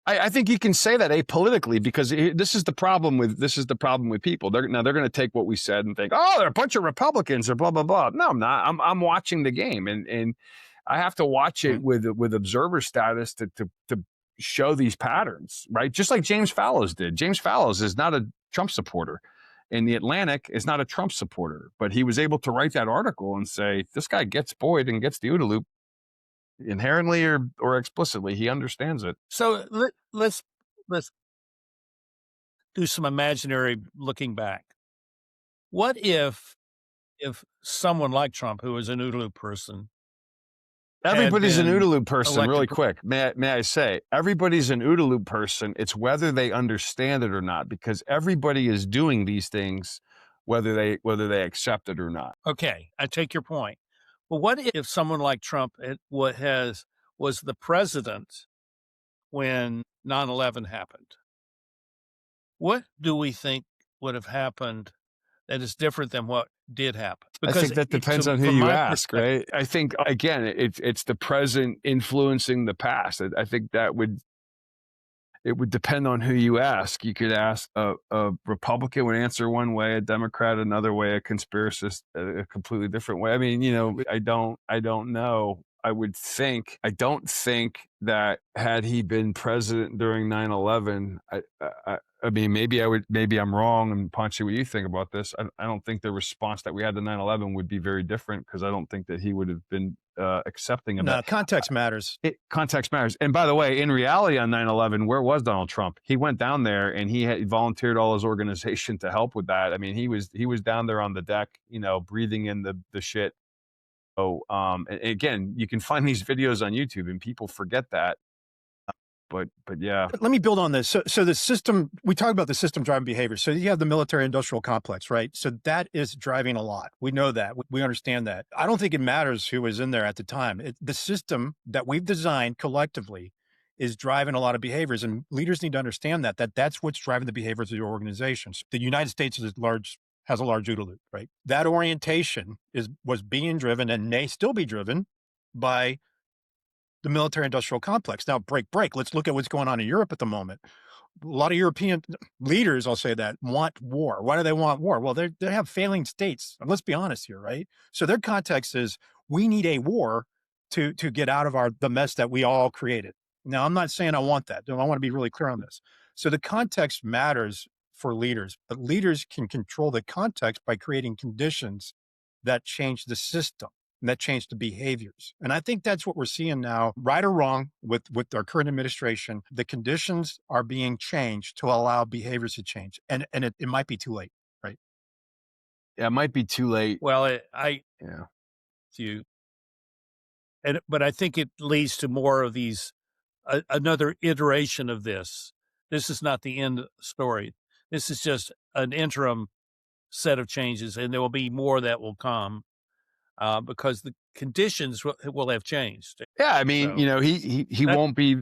I think you can say that apolitically, because this is the problem with people. They're going to take what we said and think, oh, they're a bunch of Republicans or blah blah blah. No, I'm not. I'm watching the game, and I have to watch it with observer status to show these patterns, right? Just like James Fallows did. James Fallows is not a Trump supporter, and The Atlantic is not a Trump supporter, but he was able to write that article and say, this guy gets Boyd and gets the OODA loop. Inherently or explicitly, he understands it. So let's do some imaginary looking back. What if someone like Trump, who is an OODA loop person, everybody's an OODA loop person, really quick. May I say, everybody's an OODA loop person. It's whether they understand it or not, because everybody is doing these things, whether they accept it or not. Okay, I take your point. Well, what if someone like Trump was the president when 9/11 happened? What do we think would have happened that is different than what did happen? Because I think that depends on who you ask, right? I think, again, it's the present influencing the past. I think it would depend on who you ask. You could ask a Republican would answer one way, a Democrat another way, a conspiracist a completely different way. I mean, I don't know. I don't think that had he been president during 9/11, I mean, maybe I'm wrong, and Ponce, what you think about this? I don't think the response that we had to 9/11 would be very different, because I don't think that he would have been accepting of that. Context matters. Context matters. And by the way, in reality on 9/11, where was Donald Trump? He went down there and he had volunteered all his organization to help with that. I mean, he was down there on the deck, breathing in the shit. So, and again, you can find these videos on YouTube, and people forget that. But yeah. Let me build on this. So the system, we talk about the system driving behavior. So you have the military industrial complex, right? So that is driving a lot. We know that. We understand that. I don't think it matters who was in there at the time. The system that we've designed collectively is driving a lot of behaviors, and leaders need to understand that's what's driving the behaviors of your organizations. The United States has a large OODA loop, right? That orientation was being driven and may still be driven by the military industrial complex. Now, break. Let's look at what's going on in Europe at the moment. A lot of European leaders, I'll say that, want war. Why do they want war? Well, they have failing states. Let's be honest here, right? So their context is, we need a war to get out of the mess that we all created. Now, I'm not saying I want that. I want to be really clear on this. So the context matters for leaders, but leaders can control the context by creating conditions that change the system and that change the behaviors. And I think that's what we're seeing now, right or wrong, with our current administration. The conditions are being changed to allow behaviors to change. And it might be too late, right? Yeah, it might be too late. Well, Yeah. But I think it leads to more of these, another iteration of this. This is not the end story. This is just an interim set of changes, and there will be more that will come because the conditions will have changed. Yeah, I mean, So he won't be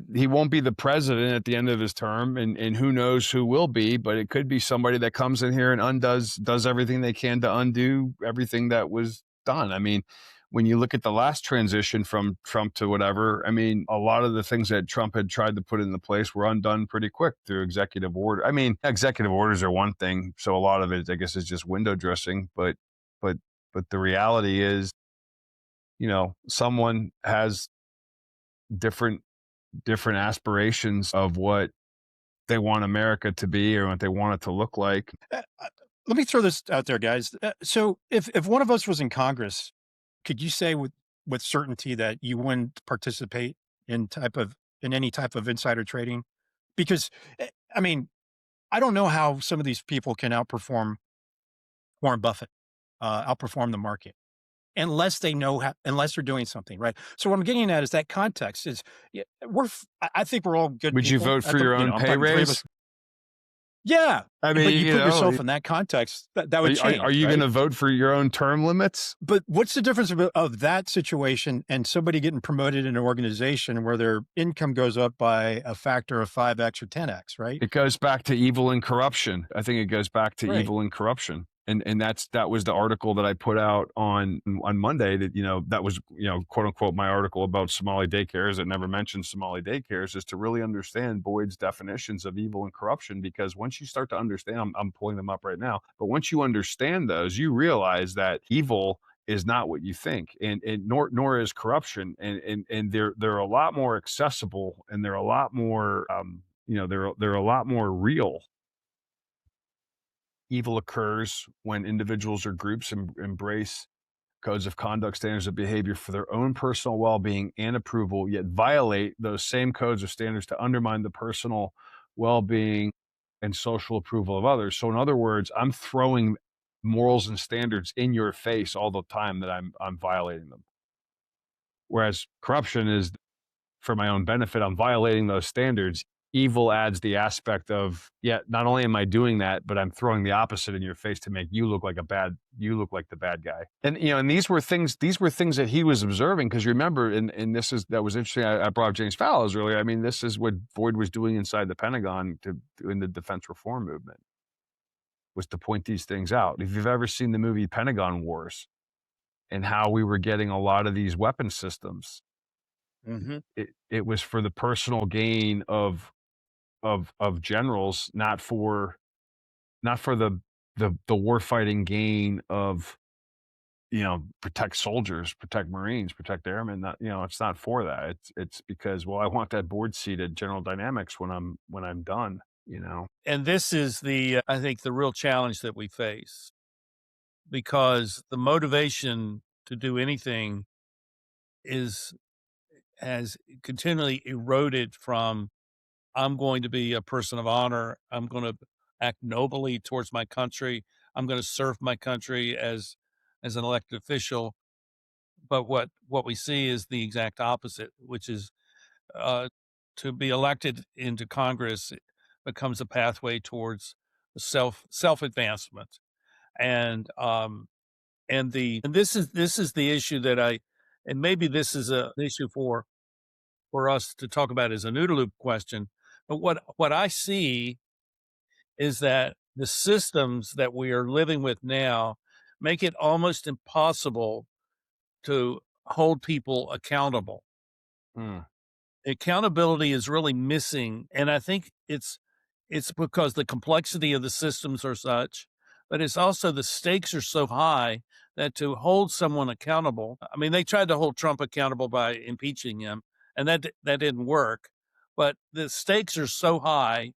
the president at the end of his term, and who knows who will be, but it could be somebody that comes in here and does everything they can to undo everything that was done. I mean, when you look at the last transition from Trump to whatever, I mean, a lot of the things that Trump had tried to put into place were undone pretty quick through executive order. I mean, executive orders are one thing, so a lot of it, I guess, is just window dressing. But the reality is, someone has different aspirations of what they want America to be or what they want it to look like. Let me throw this out there, guys. So if one of us was in Congress, could you say with certainty that you wouldn't participate in any type of insider trading? Because I mean, I don't know how some of these people can outperform Warren Buffett, outperform the market, unless they know unless they're doing something, right? So what I'm getting at is that context is I think we're all good. Would you people. vote for your own pay raise? Yeah, I mean, but you put yourself in that context, that would change. Are you going to vote for your own term limits? But what's the difference of that situation and somebody getting promoted in an organization where their income goes up by a factor of 5x or 10x, right? It goes back to evil and corruption. I think it goes back to Right. evil and corruption. And that was the article that I put out on Monday that, that was, quote unquote, my article about Somali daycares that never mentioned Somali daycares, is to really understand Boyd's definitions of evil and corruption. Because once you start to understand, I'm pulling them up right now, but once you understand those, you realize that evil is not what you think, and nor is corruption. And they're a lot more accessible, and they're a lot more, they're a lot more real. Evil occurs when individuals or groups embrace codes of conduct, standards of behavior for their own personal well-being and approval, yet violate those same codes or standards to undermine the personal well-being and social approval of others. So in other words, I'm throwing morals and standards in your face all the time that I'm violating them. Whereas corruption is for my own benefit. I'm violating those standards. Evil adds the aspect of, not only am I doing that, but I'm throwing the opposite in your face to make you look like the bad guy. And, and these were things that he was observing. Because remember, and that was interesting. I brought up James Fallows earlier. I mean, this is what Boyd was doing inside the Pentagon in the defense reform movement, was to point these things out. If you've ever seen the movie Pentagon Wars and how we were getting a lot of these weapon systems, it was for the personal gain of generals, not for the warfighting gain of, protect soldiers, protect Marines, protect airmen. Not, it's not for that. It's because, well, I want that board seat at General Dynamics when I'm done. And this is I think the real challenge that we face, because the motivation to do anything has continually eroded from, I'm going to be a person of honor. I'm going to act nobly towards my country. I'm going to serve my country as an elected official. But what we see is the exact opposite, which is to be elected into Congress becomes a pathway towards self advancement, and this is the issue and maybe this is an issue for us to talk about as an OODA loop question. But what I see is that the systems that we are living with now make it almost impossible to hold people accountable. Accountability is really missing. And I think it's because the complexity of the systems are such, but it's also the stakes are so high that to hold someone accountable, I mean, they tried to hold Trump accountable by impeaching him, and that didn't work. but the stakes are so high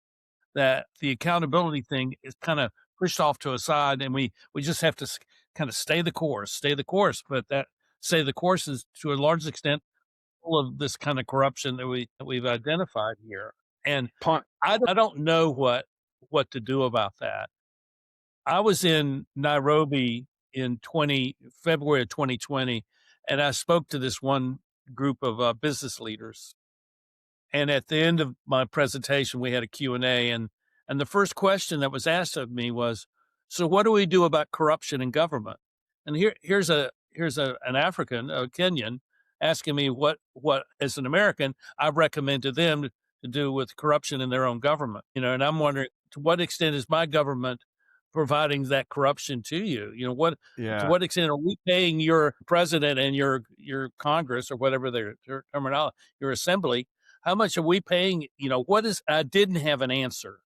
that the accountability thing is kind of pushed off to a side, and we just have to kind of stay the course, stay the course. But that stay the course is to a large extent full of this kind of corruption that we've identified here. And Pon- I don't know what to do about that. I was in Nairobi in February of 2020, and I spoke to this one group of business leaders. And at the end of my presentation, we had a Q&A, and the first question that was asked of me was, "So what do we do about corruption in government?" And here's an African, a Kenyan, asking me what as an American I recommend to them to do with corruption in their own government. And I'm wondering, to what extent is my government providing that corruption to you? To yeah. what extent are we paying your president and your Congress, or whatever their terminology, your assembly? How much are we paying? I didn't have an answer.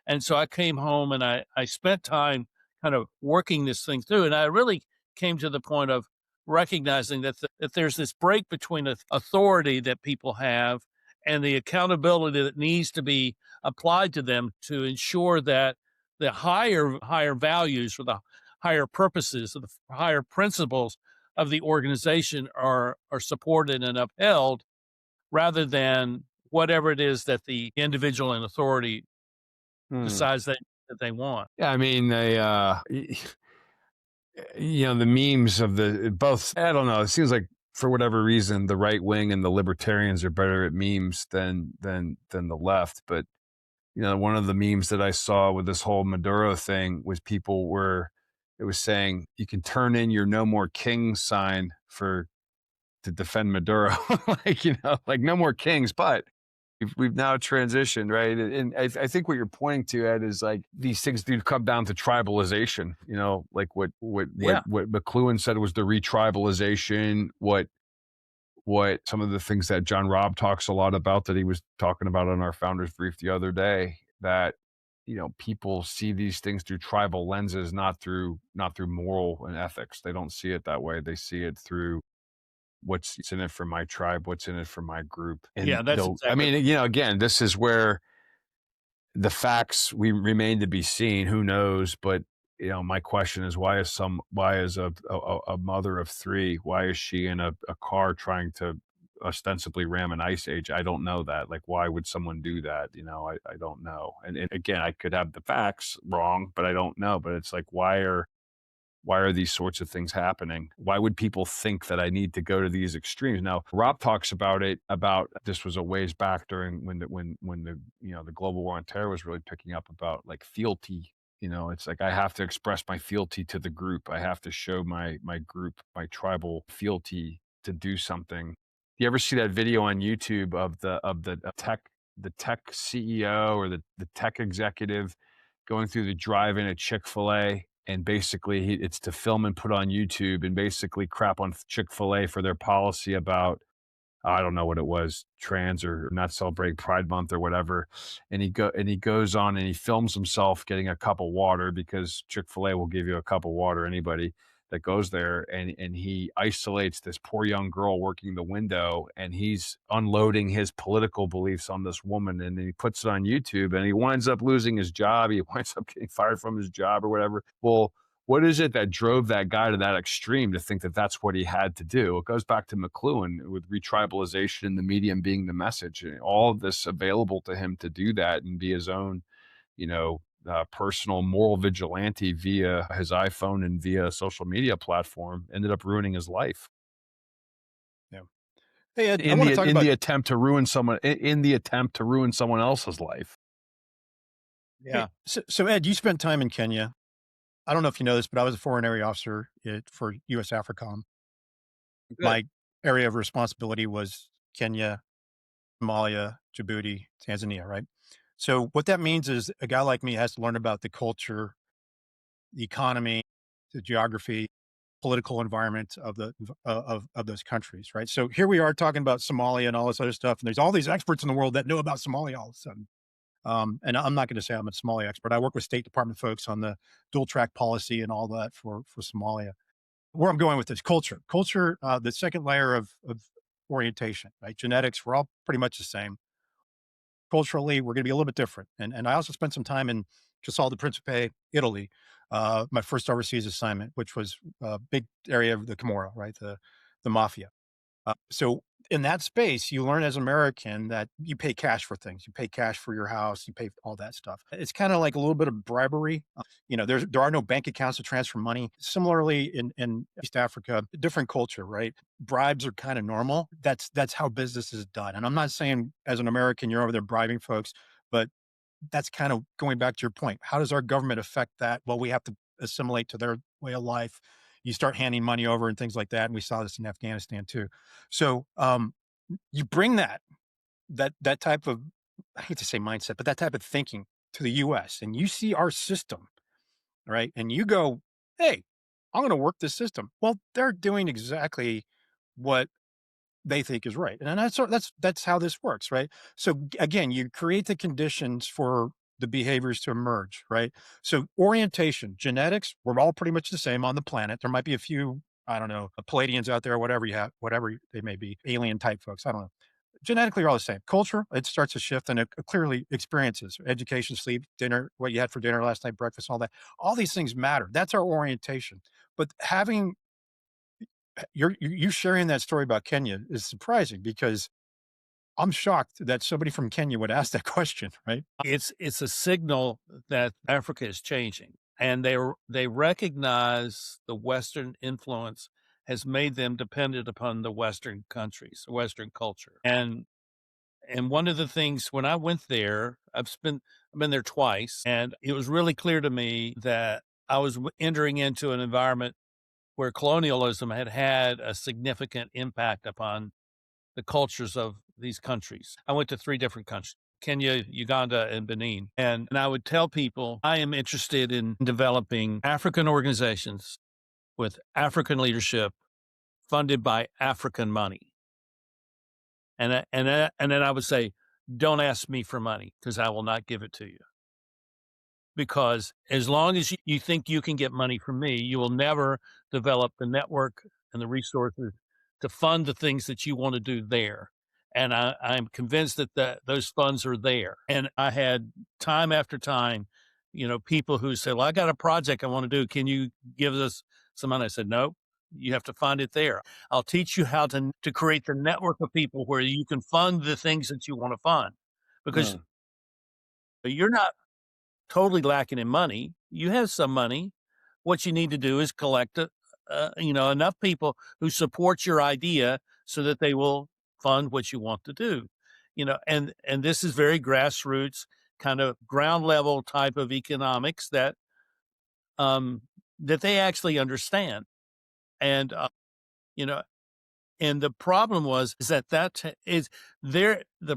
And so I came home and I spent time kind of working this thing through. And I really came to the point of recognizing that there's this break between authority that people have and the accountability that needs to be applied to them to ensure that the higher values, or the higher purposes, or the higher principles of the organization are supported and upheld, rather than whatever it is that the individual in authority decides that they want. Yeah, I mean, the memes of both, I don't know, it seems like for whatever reason, the right wing and the libertarians are better at memes than the left. But, one of the memes that I saw with this whole Maduro thing was it was saying you can turn in your "No More Kings" sign to defend Maduro. Like no more kings, but we've now transitioned, right? And I think what you're pointing to, Ed, is like these things do come down to tribalization. Like what McLuhan said was the retribalization. What some of the things that John Robb talks a lot about, that he was talking about on our founders brief the other day, that people see these things through tribal lenses, not through moral and ethics. They don't see it that way. They see it through what's in it for my tribe, what's in it for my group. And Yeah, that's exactly. I mean, again, this is where the facts we remain to be seen. Who knows? But my question is, why is a mother of three, why is she in a car trying to ostensibly ram an ice age? I don't know that. Like, why would someone do that? I don't know. And again, I could have the facts wrong, but I don't know. But it's like, why are these sorts of things happening? Why would people think that I need to go to these extremes? Now, Rob talks about this was a ways back during when the global war on terror was really picking up, about like fealty. It's like, I have to express my fealty to the group. I have to show my group, my tribal fealty to do something. You ever see that video on YouTube of the tech CEO, or the tech executive going through the drive-in at Chick-fil-A? And basically, it's to film and put on YouTube, and basically crap on Chick-fil-A for their policy about, I don't know what it was, trans or not celebrating Pride Month or whatever. And he goes on and he films himself getting a cup of water, because Chick-fil-A will give you a cup of water, anybody that goes there. And he isolates this poor young girl working the window, and he's unloading his political beliefs on this woman. And then he puts it on YouTube, and he winds up losing his job. He winds up getting fired from his job or whatever. Well, what is it that drove that guy to that extreme to think that that's what he had to do? It goes back to McLuhan with retribalization and the medium being the message. And all of this available to him to do that and be his own, personal moral vigilante via his iPhone and via a social media platform, ended up ruining his life. Yeah. Hey, Ed, in the attempt to ruin someone else's life. Yeah. Hey, so Ed, you spent time in Kenya. I don't know if you know this, but I was a foreign area officer for U.S. AFRICOM. Good. My area of responsibility was Kenya, Somalia, Djibouti, Tanzania, right? So what that means is a guy like me has to learn about the culture, the economy, the geography, political environment of those countries, right? So here we are talking about Somalia and all this other stuff, and there's all these experts in the world that know about Somalia all of a sudden. And I'm not going to say I'm a Somalia expert. I work with State Department folks on the dual track policy and all that for Somalia. Where I'm going with this culture, the second layer of orientation, right? Genetics, we're all pretty much the same. Culturally, we're going to be a little bit different. And I also spent some time in Casal di Principe, Italy, my first overseas assignment, which was a big area of the Camorra, right? The mafia. So in that space, you learn as an American that you pay cash for things. You pay cash for your house. You pay all that stuff. It's kind of like a little bit of bribery. There are no bank accounts to transfer money. Similarly, in East Africa, different culture, right? Bribes are kind of normal. That's how business is done. And I'm not saying as an American you're over there bribing folks, but that's kind of going back to your point. How does our government affect that? Well, we have to assimilate to their way of life. You start handing money over and things like that. And we saw this in Afghanistan too. So you bring that type of, I hate to say mindset, but that type of thinking to the US and you see our system, right? And you go, hey, I'm going to work this system. Well, they're doing exactly what they think is right. And that's how this works, right? So again, you create the conditions for the behaviors to emerge, right? So orientation, genetics, we're all pretty much the same on the planet. There might be a few, I don't know, Palladians out there, whatever they may be, alien type folks. I don't know. Genetically, we're all the same. Culture, it starts to shift, and it clearly experiences, education, sleep, dinner, what you had for dinner last night, breakfast, all that. All these things matter. That's our orientation. But having you sharing that story about Kenya is surprising because I'm shocked that somebody from Kenya would ask that question, right? It's a signal that Africa is changing, and they recognize the Western influence has made them dependent upon the Western countries, Western culture. And one of the things when I went there, I've been there twice, and it was really clear to me that I was entering into an environment where colonialism had a significant impact upon the cultures of these countries. I went to 3 different countries, Kenya, Uganda, and Benin. And I would tell people I am interested in developing African organizations with African leadership funded by African money. And then I would say, don't ask me for money because I will not give it to you. Because as long as you think you can get money from me, you will never develop the network and the resources to fund the things that you want to do there. And I'm convinced that those funds are there. And I had time after time, people who said, well, I got a project I want to do. Can you give us some money? I said, no, you have to find it there. I'll teach you how to create the network of people where you can fund the things that you want to fund. Because you're not totally lacking in money. You have some money. What you need to do is collect, enough people who support your idea so that they will fund what you want to do. And this is very grassroots, kind of ground level type of economics that they actually understand. And and the problem was the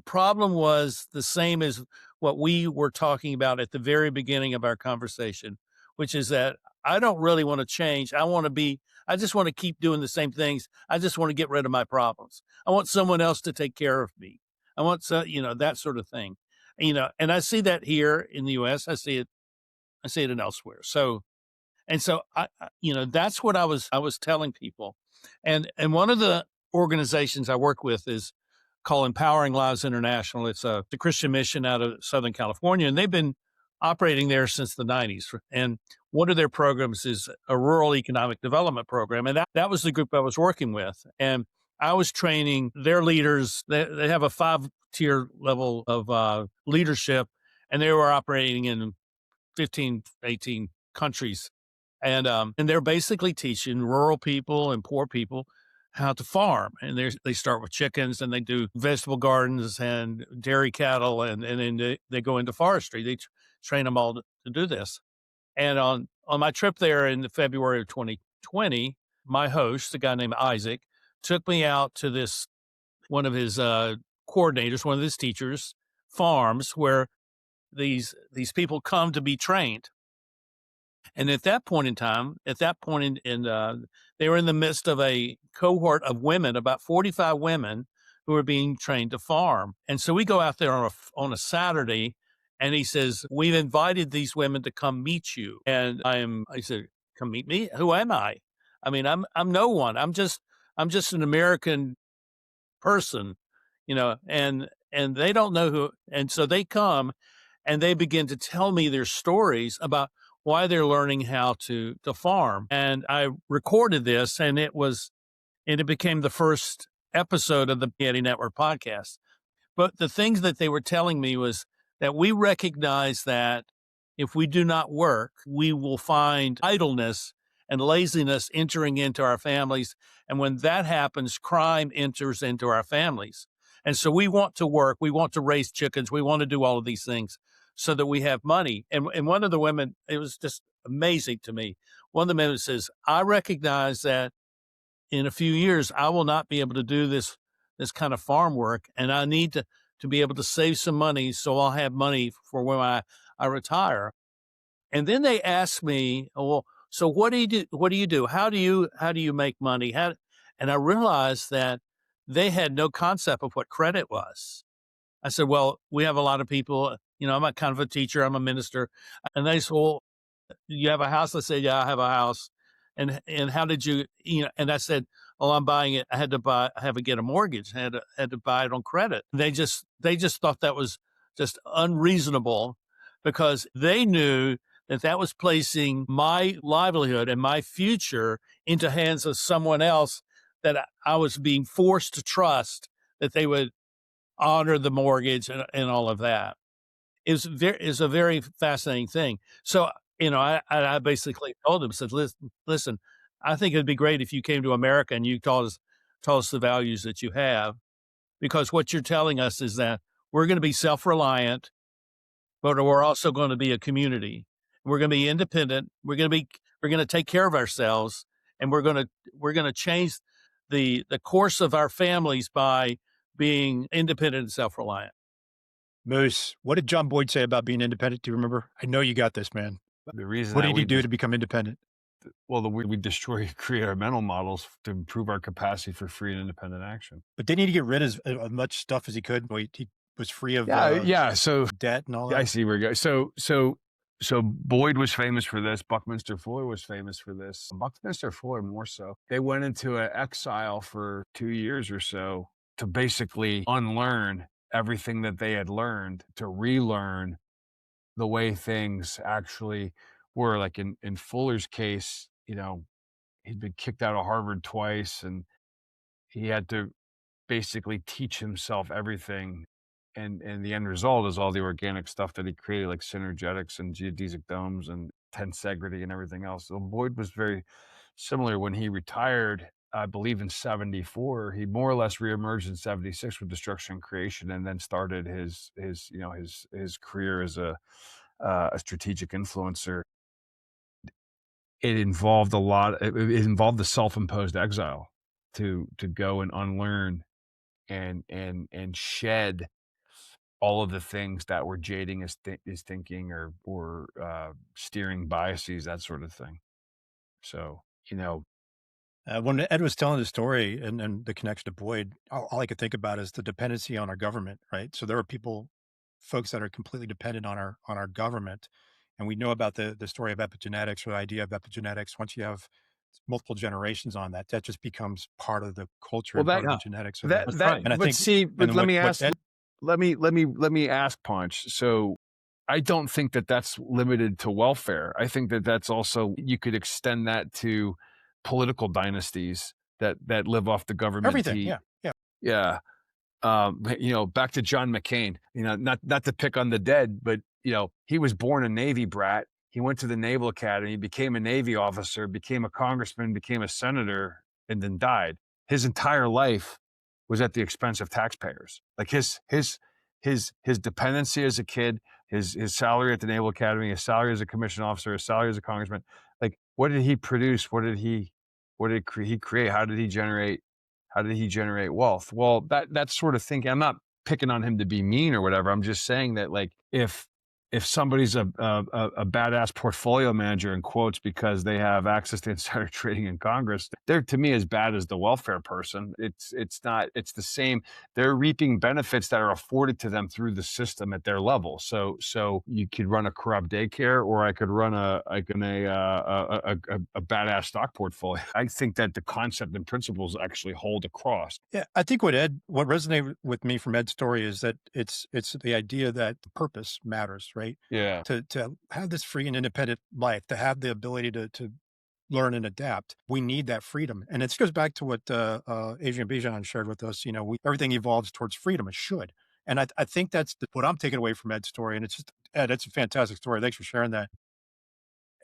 problem was the same as what we were talking about at the very beginning of our conversation, which is that I don't really want to change. I just want to keep doing the same things. I just want to get rid of my problems. I want someone else to take care of me. I want that sort of thing. And I see that here in the US. I see it in elsewhere. So that's what I was telling people. And one of the organizations I work with is called Empowering Lives International. It's the Christian mission out of Southern California, and they've been operating there since the 90s. And one of their programs is a rural economic development program. And that was the group I was working with. And I was training their leaders. They have a 5-tier level of leadership, and they were operating in 15, 18 countries. And they're basically teaching rural people and poor people how to farm. And they start with chickens, and they do vegetable gardens and dairy cattle, and then they go into forestry. They train them all to do this. And on my trip there in February of 2020, my host, a guy named Isaac, took me out to one of his coordinators, one of his teachers, farms where these people come to be trained. And at that point in time, they were in the midst of a cohort of women, about 45 women who were being trained to farm. And so we go out there on a Saturday, and he says, we've invited these women to come meet you. And I said, come meet me? Who am I? I mean, I'm no one. I'm just an American person, and they don't know who. And so they come and they begin to tell me their stories about why they're learning how to farm. And I recorded this, and it became the first episode of the Yeti Network podcast. But the things that they were telling me was that we recognize that if we do not work, we will find idleness and laziness entering into our families. And when that happens, crime enters into our families. And so we want to work, we want to raise chickens, we want to do all of these things so that we have money. And one of the women, it was just amazing to me. One of the men says, I recognize that in a few years, I will not be able to do this kind of farm work, and I need to be able to save some money so I'll have money for when I retire. And then they asked me, well, so what do you do? What do you do? How do you make money? And I realized that they had no concept of what credit was. I said, well, we have a lot of people, I'm a kind of a teacher, I'm a minister. And they said, well, you have a house? I said, yeah, I have a house. And how did you, and I said, oh, I'm buying it. I had to get a mortgage. I had to buy it on credit. They just thought that was just unreasonable, because they knew that was placing my livelihood and my future into hands of someone else that I was being forced to trust that they would honor the mortgage and all of that. Is a very fascinating thing. So, I basically told him, said, listen, I think it'd be great if you came to America and you told us the values that you have, because what you're telling us is that we're going to be self-reliant, but we're also going to be a community. We're going to be independent. We're going to take care of ourselves, and we're going to change the course of our families by being independent and self-reliant. Moose, what did John Boyd say about being independent? Do you remember? I know you got this, man. The reason what did he do to become independent? Well, we destroy, create our mental models to improve our capacity for free and independent action. But didn't he get rid of as much stuff as he could? He was free of so debt and all that. I see where you go. So Boyd was famous for this. Buckminster Fuller was famous for this. Buckminster Fuller more so. They went into an exile for 2 years or so to basically unlearn everything that they had learned, to relearn the way things actually were. Like in Fuller's case, he'd been kicked out of Harvard twice, and he had to basically teach himself everything. And the end result is all the organic stuff that he created, like synergetics and geodesic domes and tensegrity and everything else. So Boyd was very similar. When he retired, I believe in 74, he more or less reemerged in 76 with destruction and creation, and then started his career as a strategic influencer. It involved it involved the self-imposed exile to go and unlearn and shed all of the things that were jading his thinking or steering biases, that sort of thing. So, when Ed was telling the story and the connection to Boyd, all I could think about is the dependency on our government, right? So there are folks that are completely dependent on our government. And we know about the story of epigenetics, or the idea of epigenetics. Once you have multiple generations on that just becomes part of the culture and part of the genetics of that. And I think, let me ask Punch. So I don't think that that's limited to welfare. I think that that's also, you could extend that to political dynasties that live off the government. Everything. Yeah. Back to John McCain, not to pick on the dead, but he was born a Navy brat. He went to the Naval Academy, became a Navy officer, became a congressman, became a senator, and then died. His entire life was at the expense of taxpayers. Like his dependency as a kid, his salary at the Naval Academy, his salary as a commissioned officer, his salary as a congressman. Like, what did he produce? What did he create? How did he generate wealth? Well, that sort of thinking, I'm not picking on him to be mean or whatever. I'm just saying that, like, if if somebody's a badass portfolio manager in quotes because they have access to insider trading in Congress, they're to me as bad as the welfare person. It's not. It's the same. They're reaping benefits that are afforded to them through the system at their level. So you could run a corrupt daycare, or I could run a badass stock portfolio. I think that the concept and principles actually hold across. Yeah, I think what resonated with me from Ed's story is that it's the idea that the purpose matters, right? Yeah. To have this free and independent life, to have the ability to learn and adapt, we need that freedom. And it goes back to what Adrian Bijan shared with us. You know, everything evolves towards freedom. It should. And I think that's what I'm taking away from Ed's story. And it's just, Ed, it's a fantastic story. Thanks for sharing that.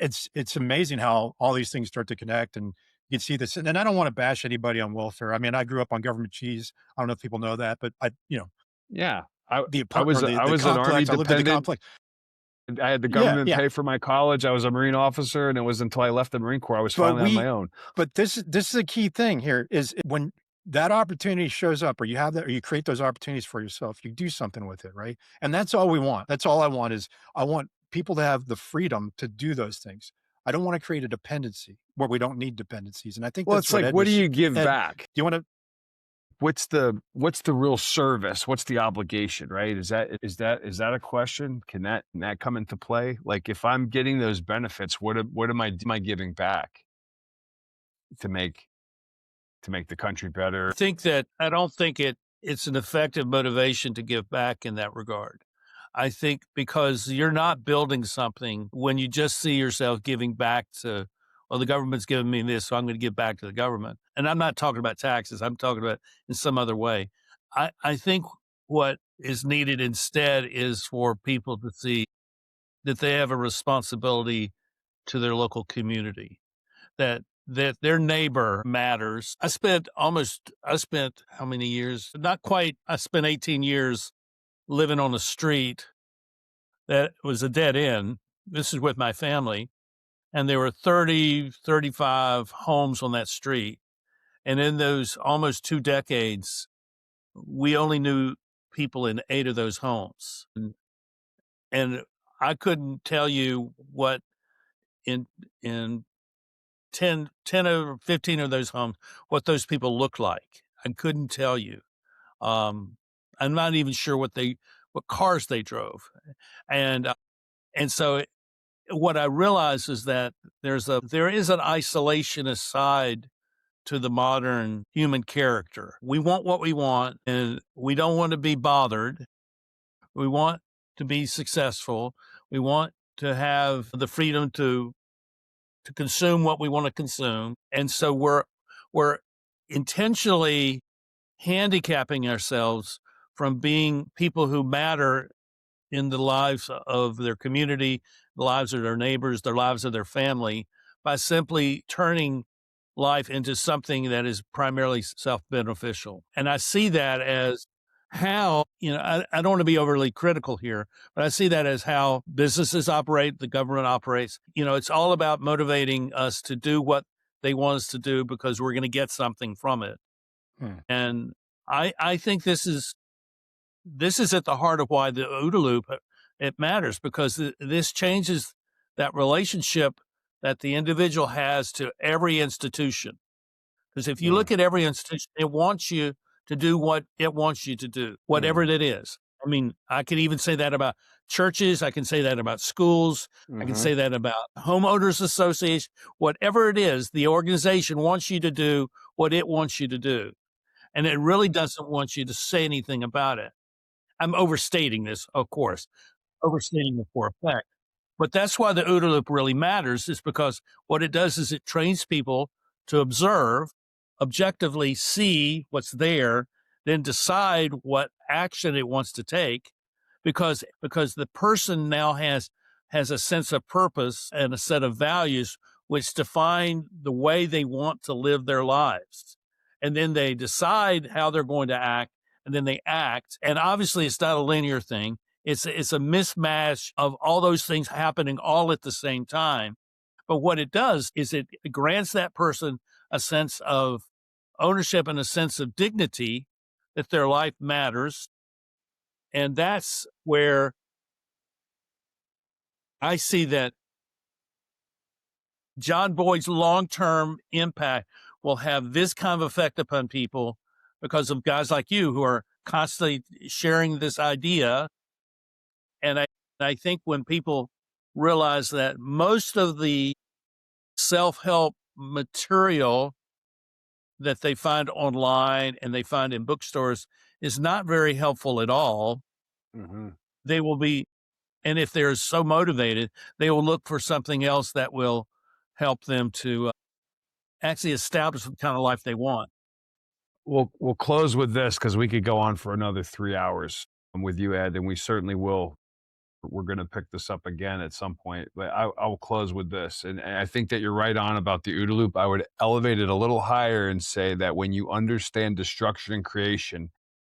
It's amazing how all these things start to connect, and you can see this. And I don't want to bash anybody on welfare. I mean, I grew up on government cheese. I don't know if people know that, but Yeah. the I was apartment, the an army complex. I lived in the dependent. complex. I had the Yeah, government yeah. pay for my college. I was a Marine officer, and it was until I left the Marine Corps I was finally on my own. But this is a key thing here is when that opportunity shows up, or you have that, or you create those opportunities for yourself, you do something with it, right? And that's all we want. That's all I want is I want people to have the freedom to do those things. I don't want to create a dependency where we don't need dependencies. And I think Well, that's it's like, what do you give back? Do you want to? What's the real service? What's the obligation, right? Is that a question? Can that come into play? Like, if I'm getting those benefits, what am I giving back to make the country better? I don't think it's an effective motivation to give back in that regard. I think because you're not building something when you just see yourself giving back to, well, the government's giving me this, so I'm going to give back to the government. And I'm not talking about taxes. I'm talking about in some other way. I think what is needed instead is for people to see that they have a responsibility to their local community, that their neighbor matters. I spent how many years? Not quite. I spent 18 years living on a street that was a dead end. This is with my family. And there were 30, 35 homes on that street. And in those almost 2 decades, we only knew people in 8 of those homes. And I couldn't tell you what in 10 or 15 of those homes, what those people looked like. I couldn't tell you. I'm not even sure what cars they drove. And so what I realize is that there is an isolationist side to the modern human character. We want what we want, and we don't want to be bothered. We want to be successful. We want to have the freedom to consume what we want to consume. And so we're intentionally handicapping ourselves from being people who matter in the lives of their community, the lives of their neighbors, the lives of their family, by simply turning life into something that is primarily self-beneficial. And I see that as how, I don't want to be overly critical here, but I see that as how businesses operate, the government operates. It's all about motivating us to do what they want us to do because we're going to get something from it. And I think this is at the heart of why the OODA loop, it matters, because this changes that relationship that the individual has to every institution. Because if you look at every institution, it wants you to do what it wants you to do, whatever it is. I mean, I can even say that about churches. I can say that about schools. I can say that about homeowners association. Whatever it is, the organization wants you to do what it wants you to do. And it really doesn't want you to say anything about it. I'm overstating this, of course, overstating it for effect. But that's why the OODA loop really matters, is because what it does is it trains people to observe, objectively see what's there, then decide what action it wants to take, because the person now has a sense of purpose and a set of values which define the way they want to live their lives. And then they decide how they're going to act, and then they act. And obviously it's not a linear thing. It's a mismatch of all those things happening all at the same time. But what it does is it grants that person a sense of ownership and a sense of dignity, that their life matters. And that's where I see that John Boyd's long-term impact will have this kind of effect upon people because of guys like you who are constantly sharing this idea. And I think when people realize that most of the self-help material that they find online and they find in bookstores is not very helpful at all, they will be, and if they're so motivated, they will look for something else that will help them to actually establish the kind of life they want. We'll close with this because we could go on for another 3 hours with you, Ed, and we certainly will. We're going to pick this up again at some point, but I will close with this. And I think that you're right on about the OODA loop. I would elevate it a little higher and say that when you understand destruction and creation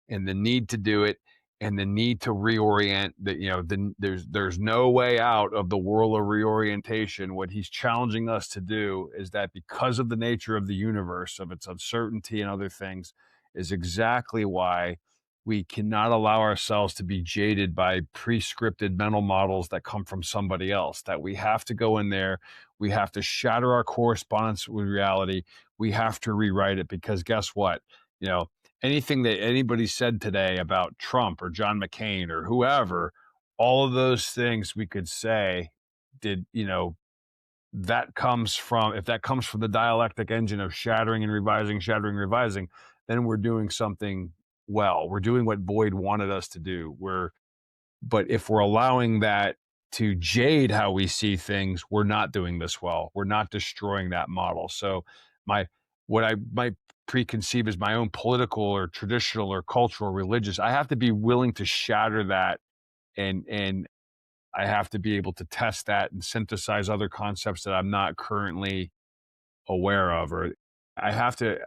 and the need to do it and the need to reorient, that, you know, then there's no way out of the world of reorientation. What he's challenging us to do is that because of the nature of the universe, of its uncertainty and other things, is exactly why we cannot allow ourselves to be jaded by pre-scripted mental models that come from somebody else, that we have to go in there, we have to shatter our correspondence with reality, we have to rewrite it, because guess what? You know, anything that anybody said today about Trump or John McCain or whoever, all of those things we could say did, you know, that comes from, if that comes from the dialectic engine of shattering and revising, then we're doing something well. We're doing what Boyd wanted us to do. But if we're allowing that to jade how we see things, we're not doing this well. We're not destroying that model. So what I might preconceive as my own political or traditional or cultural, religious, I have to be willing to shatter that, and I have to be able to test that and synthesize other concepts that I'm not currently aware of, or I have to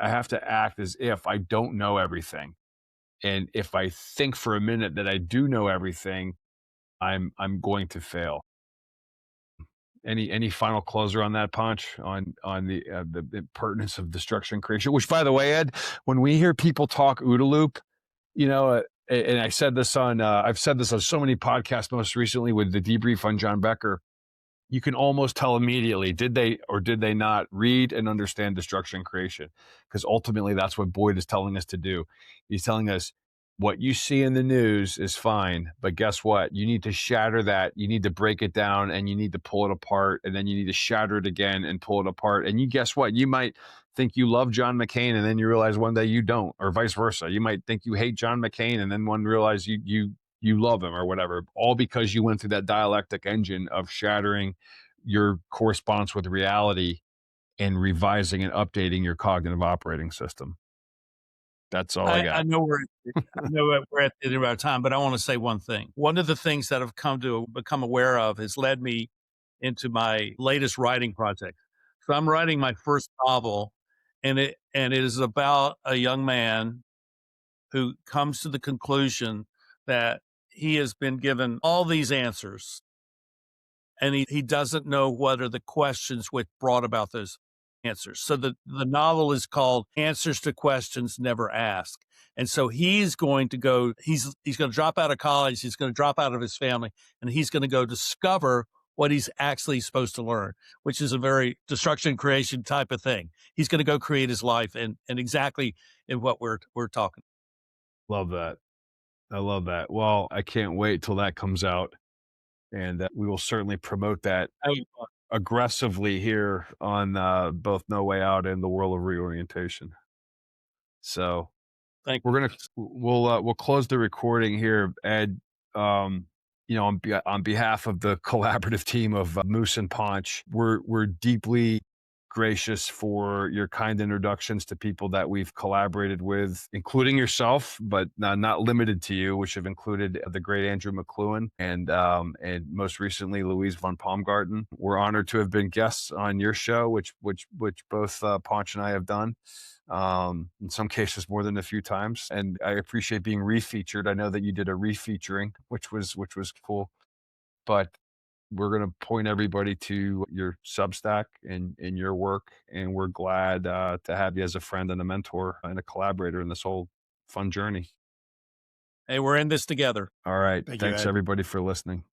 act as if I don't know everything. And if I think for a minute that I do know everything, I'm going to fail. Any final closer on that, Ponch, on the pertinence of destruction and creation? Which, by the way, Ed, when we hear people talk OODA loop, you know, and I said this on I've said this on so many podcasts, most recently with the debrief on John Becker, you can almost tell immediately, did they or did they not read and understand destruction and creation? Because ultimately that's what Boyd is telling us to do. He's telling us what you see in the news is fine, but guess what? You need to shatter that. You need to break it down and you need to pull it apart, and then you need to shatter it again and pull it apart. And you guess what? You might think you love John McCain and then you realize one day you don't, or vice versa. You might think you hate John McCain and then one realize you love him or whatever, all because you went through that dialectic engine of shattering your correspondence with reality and revising and updating your cognitive operating system. That's all I got. I know we're at the end of our time, but I want to say one thing. One of the things that I've come to become aware of has led me into my latest writing project. So I'm writing my first novel, and it is about a young man who comes to the conclusion that he has been given all these answers, and he doesn't know what are the questions which brought about those answers. So the novel is called Answers to Questions Never Asked. And so he's going to go, he's going to drop out of college, he's going to drop out of his family, and he's going to go discover what he's actually supposed to learn, which is a very destruction creation type of thing. He's going to go create his life and exactly in what we're talking. Love that. I love that. Well, I can't wait till that comes out, and we will certainly promote that aggressively here on both No Way Out and the World of Reorientation. So we'll close the recording here, Ed. You know, on behalf of the collaborative team of Moose and Ponch, we're deeply gracious for your kind introductions to people that we've collaborated with, including yourself, but not limited to you, which have included the great Andrew McLuhan and most recently Louise von Baumgarten. We're honored to have been guests on your show, which both Ponch and I have done. In some cases more than a few times, and I appreciate being refeatured. I know that you did a refeaturing, which was cool, but we're going to point everybody to your Substack and your work, and we're glad to have you as a friend and a mentor and a collaborator in this whole fun journey. Hey, we're in this together. All right. Thanks Everybody for listening.